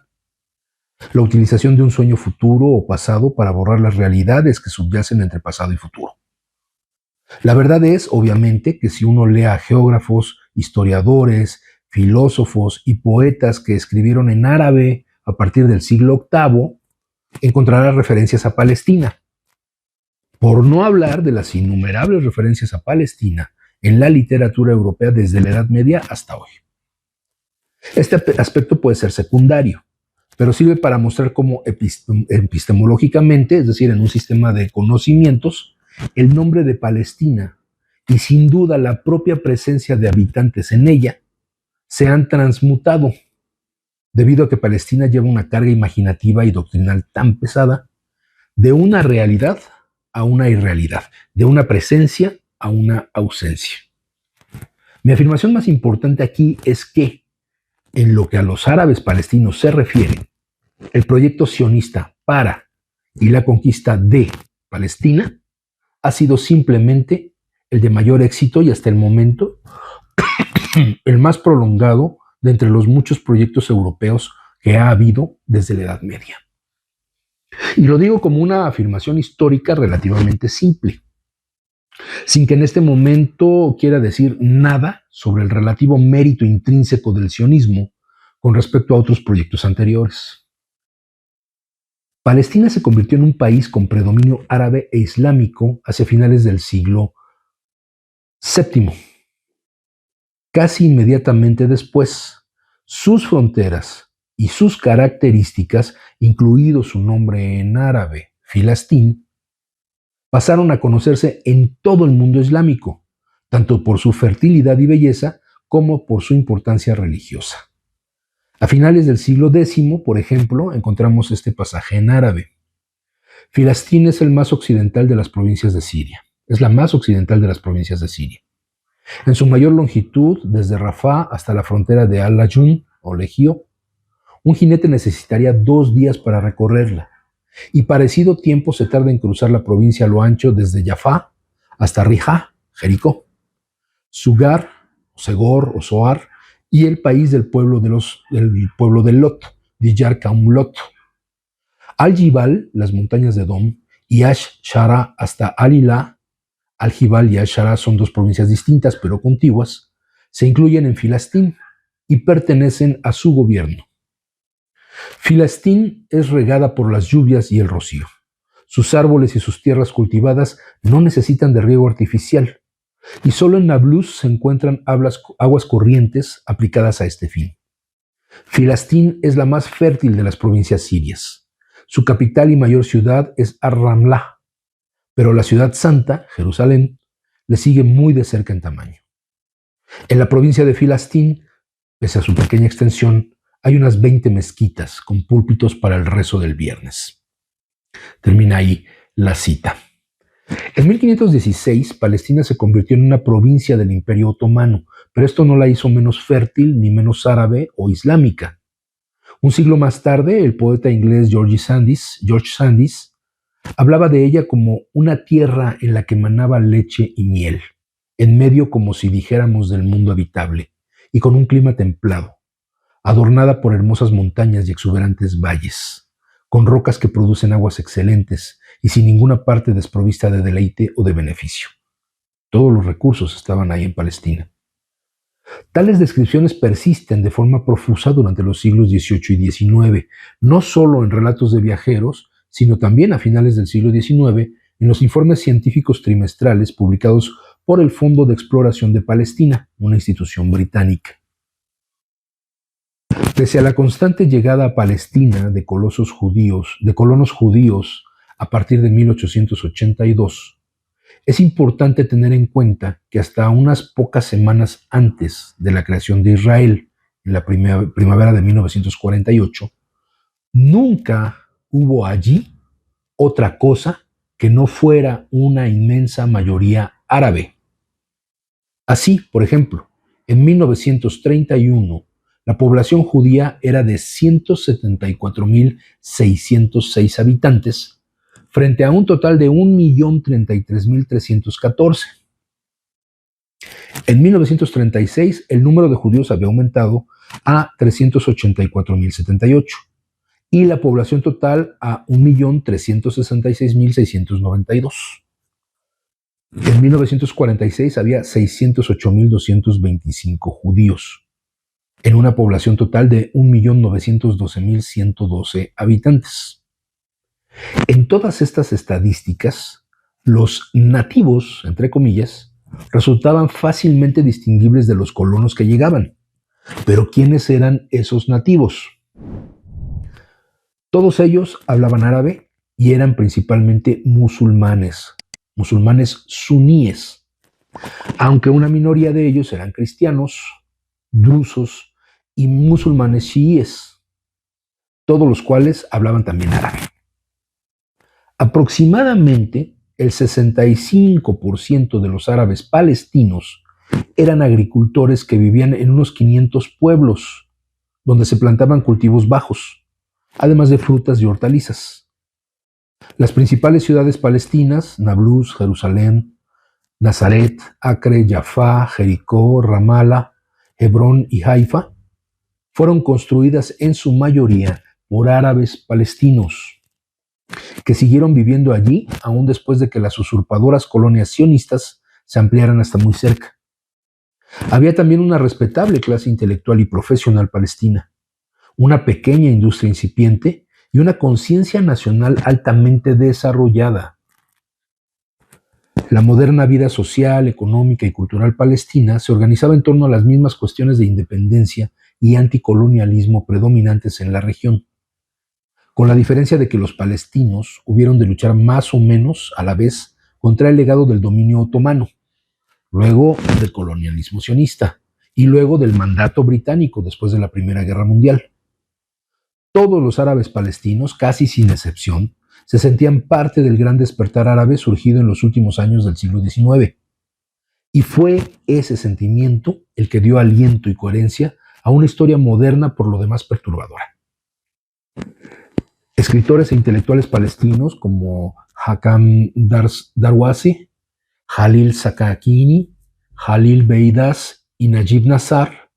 A: La utilización de un sueño futuro o pasado para borrar las realidades que subyacen entre pasado y futuro. La verdad es, obviamente, que si uno lee a geógrafos, historiadores, filósofos y poetas que escribieron en árabe a partir del siglo VIII, encontrará referencias a Palestina. Por no hablar de las innumerables referencias a Palestina en la literatura europea desde la Edad Media hasta hoy. Este aspecto puede ser secundario, pero sirve para mostrar cómo epistemológicamente, es decir, en un sistema de conocimientos, el nombre de Palestina y sin duda la propia presencia de habitantes en ella se han transmutado, debido a que Palestina lleva una carga imaginativa y doctrinal tan pesada, de una realidad a una irrealidad, de una presencia a una ausencia. Mi afirmación más importante aquí es que, en lo que a los árabes palestinos se refiere, el proyecto sionista para y la conquista de Palestina ha sido simplemente el de mayor éxito y hasta el momento el más prolongado de entre los muchos proyectos europeos que ha habido desde la Edad Media. Y lo digo como una afirmación histórica relativamente simple, sin que en este momento quiera decir nada sobre el relativo mérito intrínseco del sionismo con respecto a otros proyectos anteriores. Palestina se convirtió en un país con predominio árabe e islámico hacia finales del siglo VII. Casi inmediatamente después, sus fronteras y sus características, incluido su nombre en árabe, Filastín, pasaron a conocerse en todo el mundo islámico, tanto por su fertilidad y belleza como por su importancia religiosa. A finales del siglo X, por ejemplo, encontramos este pasaje en árabe. Filastín es el más occidental de las provincias de Siria. Es la más occidental de las provincias de Siria. En su mayor longitud, desde Rafah hasta la frontera de Al-Layun o Legio, un jinete necesitaría 2 días para recorrerla, y parecido tiempo se tarda en cruzar la provincia a lo ancho desde Jaffa hasta Rihá, Jericó, Sugar, Segor o Soar, y el país del pueblo de Lot, Diyar Kaumlot. Al-Jibal, las montañas de Dom, y Ash-Shara hasta Al-Ilá. Al-Jibal y Ash-Shara son 2 provincias distintas pero contiguas, se incluyen en Filastín y pertenecen a su gobierno. Filastín es regada por las lluvias y el rocío. Sus árboles y sus tierras cultivadas no necesitan de riego artificial, y solo en Nablus se encuentran aguas corrientes aplicadas a este fin. Filastín es la más fértil de las provincias sirias. Su capital y mayor ciudad es Ar-Ramlah, pero la ciudad santa, Jerusalén, le sigue muy de cerca en tamaño. En la provincia de Filastín, pese a su pequeña extensión, hay unas 20 mezquitas con púlpitos para el rezo del viernes. Termina ahí la cita. En 1516, Palestina se convirtió en una provincia del Imperio Otomano, pero esto no la hizo menos fértil ni menos árabe o islámica. Un siglo más tarde, el poeta inglés George Sandys hablaba de ella como una tierra en la que manaba leche y miel, en medio, como si dijéramos, del mundo habitable, y con un clima templado, adornada por hermosas montañas y exuberantes valles, con rocas que producen aguas excelentes y sin ninguna parte desprovista de deleite o de beneficio. Todos los recursos estaban ahí en Palestina. Tales descripciones persisten de forma profusa durante los siglos XVIII y XIX, no solo en relatos de viajeros, sino también a finales del siglo XIX en los informes científicos trimestrales publicados por el Fondo de Exploración de Palestina, una institución británica. Pese a la constante llegada a Palestina de colonos judíos a partir de 1882, es importante tener en cuenta que hasta unas pocas semanas antes de la creación de Israel, en la primavera de 1948, nunca hubo allí otra cosa que no fuera una inmensa mayoría árabe. Así, por ejemplo, en 1931, la población judía era de 174.606 habitantes, frente a un total de 1.033.314. En 1936, el número de judíos había aumentado a 384.078 y la población total a 1.366.692. En 1946 había 608.225 judíos, en una población total de 1.912.112 habitantes. En todas estas estadísticas, los nativos, entre comillas, resultaban fácilmente distinguibles de los colonos que llegaban. Pero ¿quiénes eran esos nativos? Todos ellos hablaban árabe y eran principalmente musulmanes suníes, aunque una minoría de ellos eran cristianos, drusos y musulmanes chiíes, todos los cuales hablaban también árabe. Aproximadamente el 65% de los árabes palestinos eran agricultores que vivían en unos 500 pueblos, donde se plantaban cultivos bajos, además de frutas y hortalizas. Las principales ciudades palestinas, Nablus, Jerusalén, Nazaret, Acre, Jaffa, Jericó, Ramallah, Hebrón y Haifa, fueron construidas en su mayoría por árabes palestinos, que siguieron viviendo allí aún después de que las usurpadoras colonias sionistas se ampliaran hasta muy cerca. Había también una respetable clase intelectual y profesional palestina, una pequeña industria incipiente y una conciencia nacional altamente desarrollada. La moderna vida social, económica y cultural palestina se organizaba en torno a las mismas cuestiones de independencia y anticolonialismo predominantes en la región, con la diferencia de que los palestinos hubieron de luchar más o menos a la vez contra el legado del dominio otomano, luego del colonialismo sionista y luego del mandato británico después de la Primera Guerra Mundial. Todos los árabes palestinos, casi sin excepción, se sentían parte del gran despertar árabe surgido en los últimos años del siglo XIX. Y fue ese sentimiento el que dio aliento y coherencia a una historia moderna por lo demás perturbadora. Escritores e intelectuales palestinos como Hakam Darwasi, Jalil Sakakini, Jalil Beidas y Najib Nazar,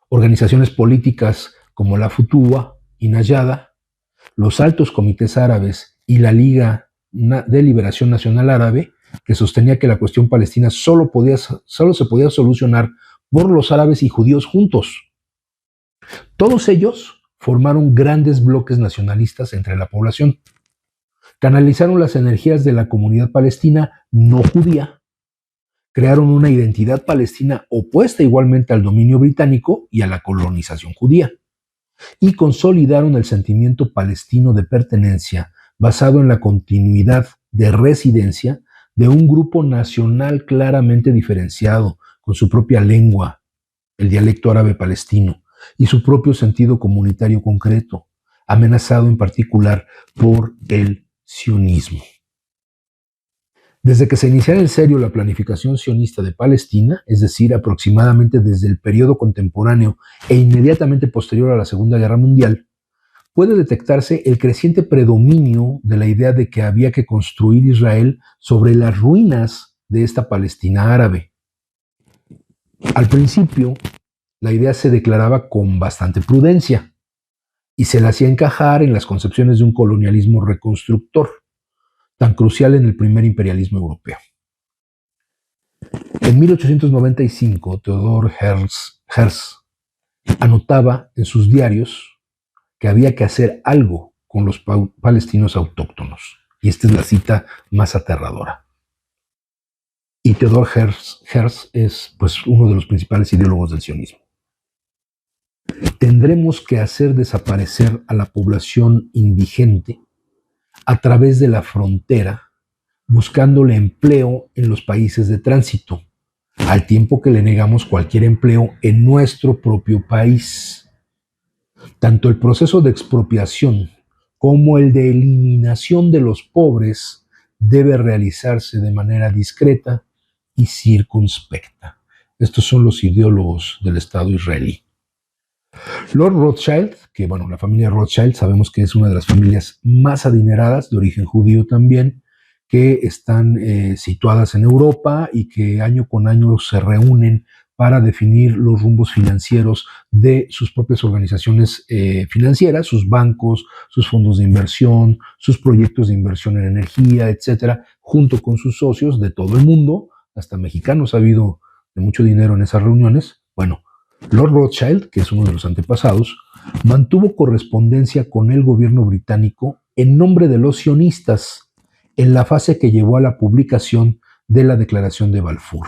A: organizaciones políticas como la Futuwa y Nayada, los altos comités árabes y la Liga de Liberación Nacional Árabe, que sostenía que la cuestión palestina solo se podía solucionar por los árabes y judíos juntos. Todos ellos formaron grandes bloques nacionalistas entre la población. Canalizaron las energías de la comunidad palestina no judía, Crearon una identidad palestina opuesta igualmente al dominio británico y a la colonización judía, y consolidaron el sentimiento palestino de pertenencia basado en la continuidad de residencia de un grupo nacional claramente diferenciado, con su propia lengua, el dialecto árabe palestino, y su propio sentido comunitario concreto, amenazado en particular por el sionismo. Desde que se iniciara en serio la planificación sionista de Palestina, es decir, aproximadamente desde el periodo contemporáneo e inmediatamente posterior a la Segunda Guerra Mundial, puede detectarse el creciente predominio de la idea de que había que construir Israel sobre las ruinas de esta Palestina árabe. Al principio, la idea se declaraba con bastante prudencia y se la hacía encajar en las concepciones de un colonialismo reconstructor, tan crucial en el primer imperialismo europeo. En 1895, Theodor Herzl anotaba en sus diarios que había que hacer algo con los palestinos autóctonos. Y esta es la cita más aterradora. Y Theodor Herzl es pues, uno de los principales ideólogos del sionismo. Tendremos que hacer desaparecer a la población indigente a través de la frontera, buscándole empleo en los países de tránsito, al tiempo que le negamos cualquier empleo en nuestro propio país. Tanto el proceso de expropiación como el de eliminación de los pobres debe realizarse de manera discreta y circunspecta. Estos son los ideólogos del Estado israelí. Lord Rothschild, que la familia Rothschild sabemos que es una de las familias más adineradas, de origen judío también, que están situadas en Europa y que año con año se reúnen para definir los rumbos financieros de sus propias organizaciones financieras, sus bancos, sus fondos de inversión, sus proyectos de inversión en energía, etcétera, junto con sus socios de todo el mundo, hasta mexicanos ha habido de mucho dinero en esas reuniones. Lord Rothschild, que es uno de los antepasados, mantuvo correspondencia con el gobierno británico en nombre de los sionistas en la fase que llevó a la publicación de la Declaración de Balfour.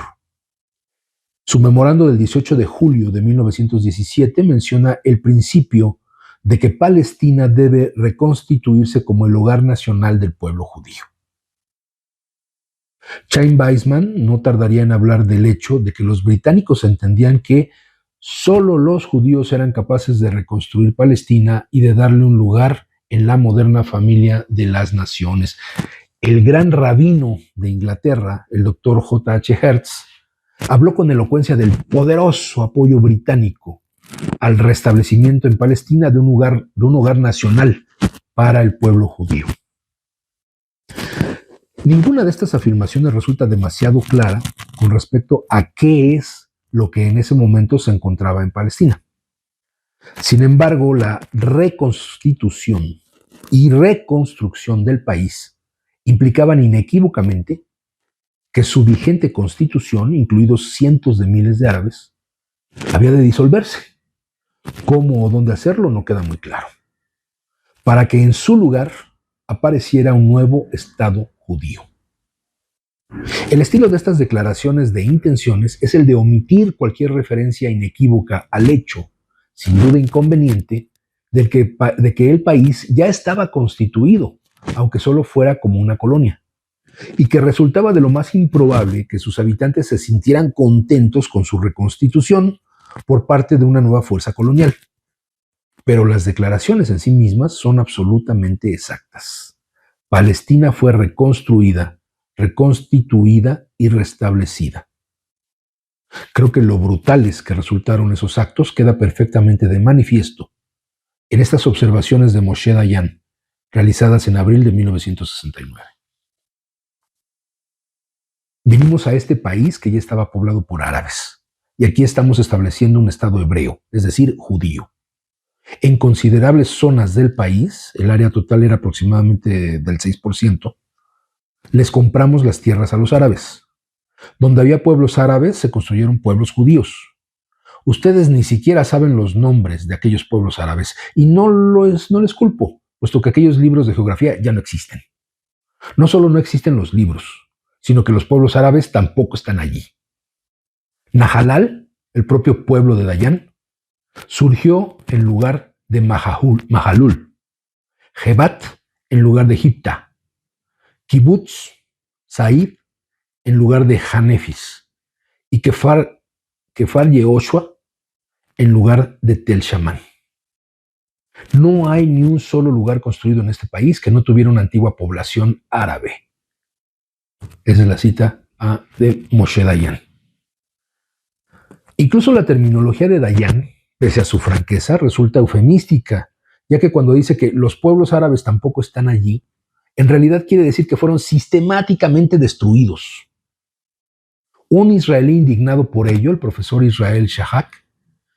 A: Su memorando del 18 de julio de 1917 menciona el principio de que Palestina debe reconstituirse como el hogar nacional del pueblo judío. Chaim Weizmann no tardaría en hablar del hecho de que los británicos entendían que solo los judíos eran capaces de reconstruir Palestina y de darle un lugar en la moderna familia de las naciones. El gran rabino de Inglaterra, el doctor J.H. Hertz, habló con elocuencia del poderoso apoyo británico al restablecimiento en Palestina de un hogar nacional para el pueblo judío. Ninguna de estas afirmaciones resulta demasiado clara con respecto a qué es lo que en ese momento se encontraba en Palestina. Sin embargo, la reconstitución y reconstrucción del país implicaban inequívocamente que su vigente constitución, incluidos cientos de miles de árabes, había de disolverse. ¿Cómo o dónde hacerlo? No queda muy claro. Para que en su lugar apareciera un nuevo Estado judío. El estilo de estas declaraciones de intenciones es el de omitir cualquier referencia inequívoca al hecho, sin duda inconveniente, de que el país ya estaba constituido, aunque solo fuera como una colonia, y que resultaba de lo más improbable que sus habitantes se sintieran contentos con su reconstitución por parte de una nueva fuerza colonial. Pero las declaraciones en sí mismas son absolutamente exactas. Palestina fue reconstruida, reconstituida y restablecida. Creo que lo brutales que resultaron esos actos queda perfectamente de manifiesto en estas observaciones de Moshe Dayan, realizadas en abril de 1969. Vinimos a este país que ya estaba poblado por árabes, y aquí estamos estableciendo un Estado hebreo, es decir, judío. En considerables zonas del país, el área total era aproximadamente del 6%, les compramos las tierras a los árabes. Donde había pueblos árabes, se construyeron pueblos judíos. Ustedes ni siquiera saben los nombres de aquellos pueblos árabes, y no les culpo, puesto que aquellos libros de geografía ya no existen. No solo no existen los libros, sino que los pueblos árabes tampoco están allí. Nahalal, el propio pueblo de Dayan, surgió en lugar de Mahalul, Jebat en lugar de Hipta, Kibbutz Said en lugar de Hanefis y Kefar Yehoshua en lugar de Tel Shaman. No hay ni un solo lugar construido en este país que no tuviera una antigua población árabe. Esa es la cita de Moshe Dayan. Incluso la terminología de Dayan, pese a su franqueza, resulta eufemística, ya que cuando dice que los pueblos árabes tampoco están allí, en realidad quiere decir que fueron sistemáticamente destruidos. Un israelí indignado por ello, el profesor Israel Shahak,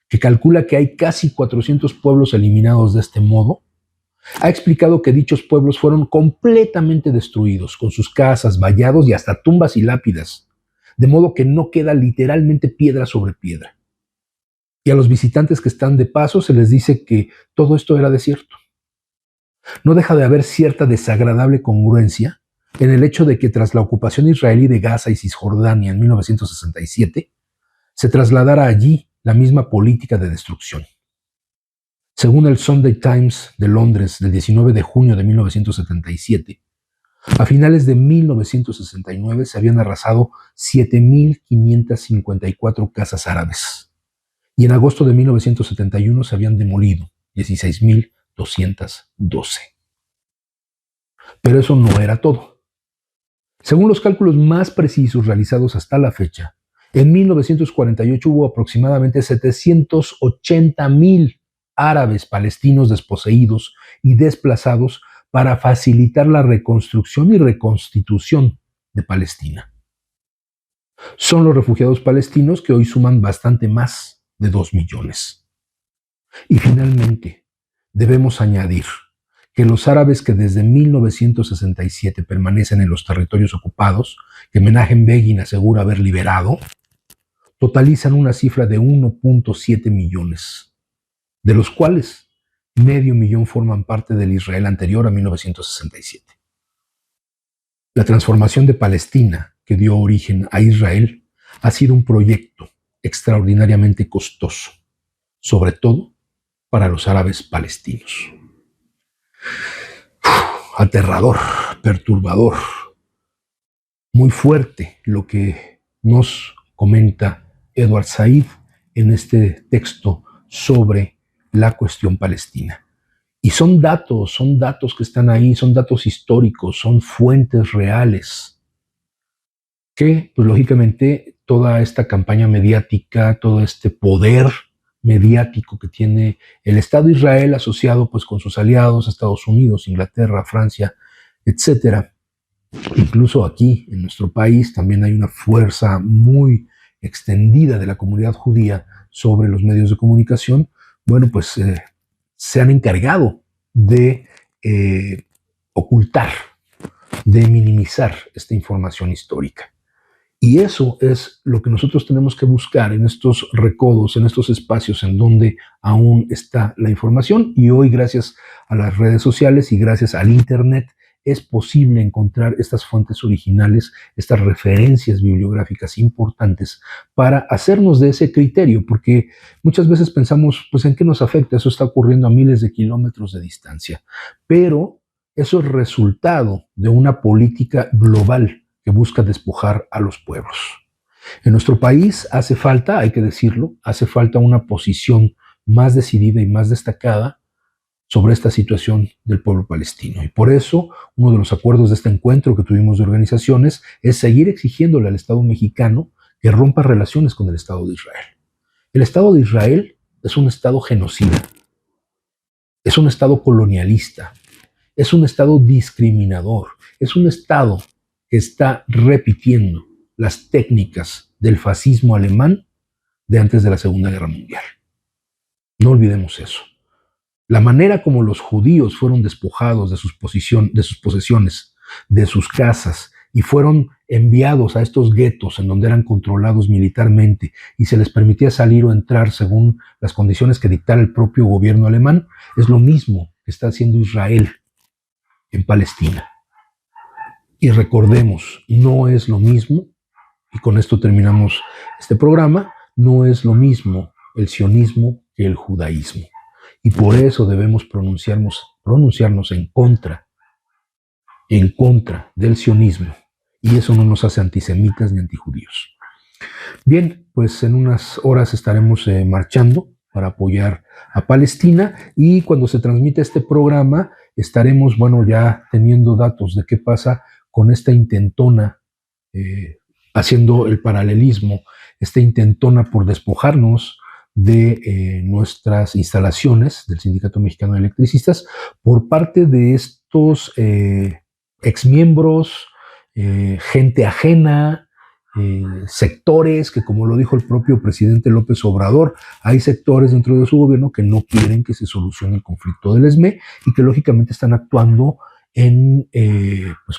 A: que calcula que hay casi 400 pueblos eliminados de este modo, ha explicado que dichos pueblos fueron completamente destruidos, con sus casas, vallados y hasta tumbas y lápidas, de modo que no queda literalmente piedra sobre piedra. Y a los visitantes que están de paso se les dice que todo esto era desierto. No deja de haber cierta desagradable congruencia en el hecho de que tras la ocupación israelí de Gaza y Cisjordania en 1967, se trasladara allí la misma política de destrucción. Según el Sunday Times de Londres del 19 de junio de 1977, a finales de 1969 se habían arrasado 7.554 casas árabes y en agosto de 1971 se habían demolido 16.212. Pero eso no era todo. Según los cálculos más precisos realizados hasta la fecha, en 1948 hubo aproximadamente 780.000 árabes palestinos desposeídos y desplazados para facilitar la reconstrucción y reconstitución de Palestina. Son los refugiados palestinos que hoy suman bastante más de 2 millones. Y finalmente, debemos añadir que los árabes que desde 1967 permanecen en los territorios ocupados, que Menachem Begin asegura haber liberado, totalizan una cifra de 1.7 millones, de los cuales 500.000 forman parte del Israel anterior a 1967. La transformación de Palestina, que dio origen a Israel, ha sido un proyecto extraordinariamente costoso, sobre todo para los árabes palestinos. Aterrador, perturbador, muy fuerte lo que nos comenta Edward Said en este texto sobre la cuestión palestina. Y son datos que están ahí, son datos históricos, son fuentes reales, que pues lógicamente toda esta campaña mediática, todo este poder mediático que tiene el Estado de Israel asociado pues con sus aliados, Estados Unidos, Inglaterra, Francia, etcétera. Incluso aquí en nuestro país también hay una fuerza muy extendida de la comunidad judía sobre los medios de comunicación. Bueno, pues se han encargado de ocultar, de minimizar esta información histórica. Y eso es lo que nosotros tenemos que buscar en estos recodos, en estos espacios en donde aún está la información. Y hoy, gracias a las redes sociales y gracias al Internet, es posible encontrar estas fuentes originales, estas referencias bibliográficas importantes para hacernos de ese criterio, porque muchas veces pensamos, pues, ¿en qué nos afecta? Eso está ocurriendo a miles de kilómetros de distancia. Pero eso es resultado de una política global que busca despojar a los pueblos. En nuestro país hace falta, hay que decirlo, hace falta una posición más decidida y más destacada sobre esta situación del pueblo palestino. Y por eso, uno de los acuerdos de este encuentro que tuvimos de organizaciones es seguir exigiéndole al Estado mexicano que rompa relaciones con el Estado de Israel. El Estado de Israel es un Estado genocida, es un Estado colonialista, es un Estado discriminador, es un Estado que está repitiendo las técnicas del fascismo alemán de antes de la Segunda Guerra Mundial. No olvidemos eso. La manera como los judíos fueron despojados de sus posesiones, de sus casas, y fueron enviados a estos guetos en donde eran controlados militarmente y se les permitía salir o entrar según las condiciones que dictara el propio gobierno alemán, es lo mismo que está haciendo Israel en Palestina. Y recordemos, no es lo mismo, y con esto terminamos este programa, no es lo mismo el sionismo que el judaísmo. Y por eso debemos pronunciarnos en contra del sionismo. Y eso no nos hace antisemitas ni antijudíos. Bien, pues en unas horas estaremos marchando para apoyar a Palestina, y cuando se transmite este programa estaremos, ya teniendo datos de qué pasa con esta intentona, haciendo el paralelismo, esta intentona por despojarnos de nuestras instalaciones del Sindicato Mexicano de Electricistas por parte de estos exmiembros, gente ajena, sectores que, como lo dijo el propio presidente López Obrador, hay sectores dentro de su gobierno que no quieren que se solucione el conflicto del ESME y que lógicamente están actuando en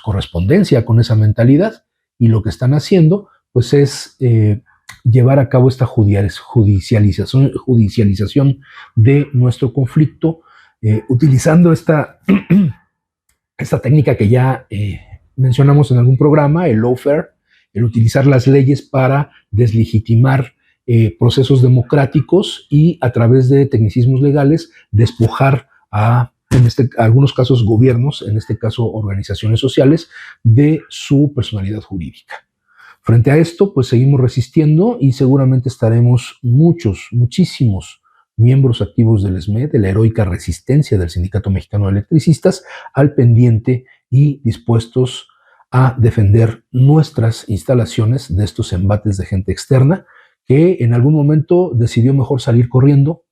A: correspondencia con esa mentalidad, y lo que están haciendo pues es llevar a cabo esta judicialización de nuestro conflicto, utilizando esta técnica que ya mencionamos en algún programa, el lawfare, el utilizar las leyes para deslegitimar procesos democráticos y, a través de tecnicismos legales, despojar a algunos casos gobiernos, en este caso organizaciones sociales, de su personalidad jurídica. Frente a esto, pues seguimos resistiendo, y seguramente estaremos muchísimos miembros activos del ESME, de la heroica resistencia del Sindicato Mexicano de Electricistas, al pendiente y dispuestos a defender nuestras instalaciones de estos embates de gente externa que en algún momento decidió mejor salir corriendo,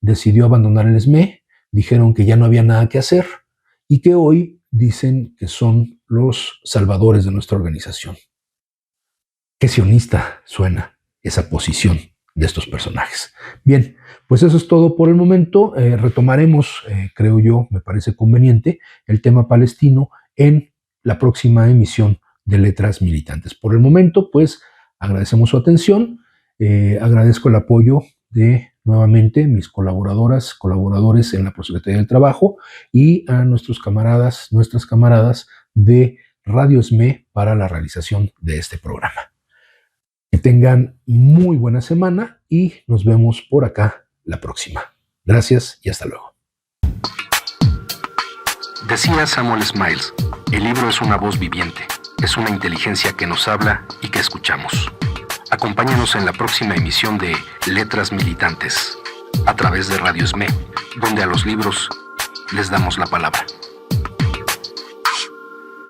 A: decidió abandonar el ESME, dijeron que ya no había nada que hacer y que hoy dicen que son los salvadores de nuestra organización. Qué sionista suena esa posición de estos personajes. Bien, pues eso es todo por el momento. Retomaremos, creo yo, me parece conveniente, el tema palestino en la próxima emisión de Letras Militantes. Por el momento, pues, agradecemos su atención, agradezco el apoyo de, nuevamente, mis colaboradores en la Prosecretaría del Trabajo, y a nuestras camaradas de Radio ESME para la realización de este programa. Que tengan muy buena semana y nos vemos por acá la próxima. Gracias y hasta luego.
B: Decía Samuel Smiles, el libro es una voz viviente, es una inteligencia que nos habla y que escuchamos. Acompáñanos en la próxima emisión de Letras Militantes, a través de Radio ESME, donde a los libros les damos la palabra.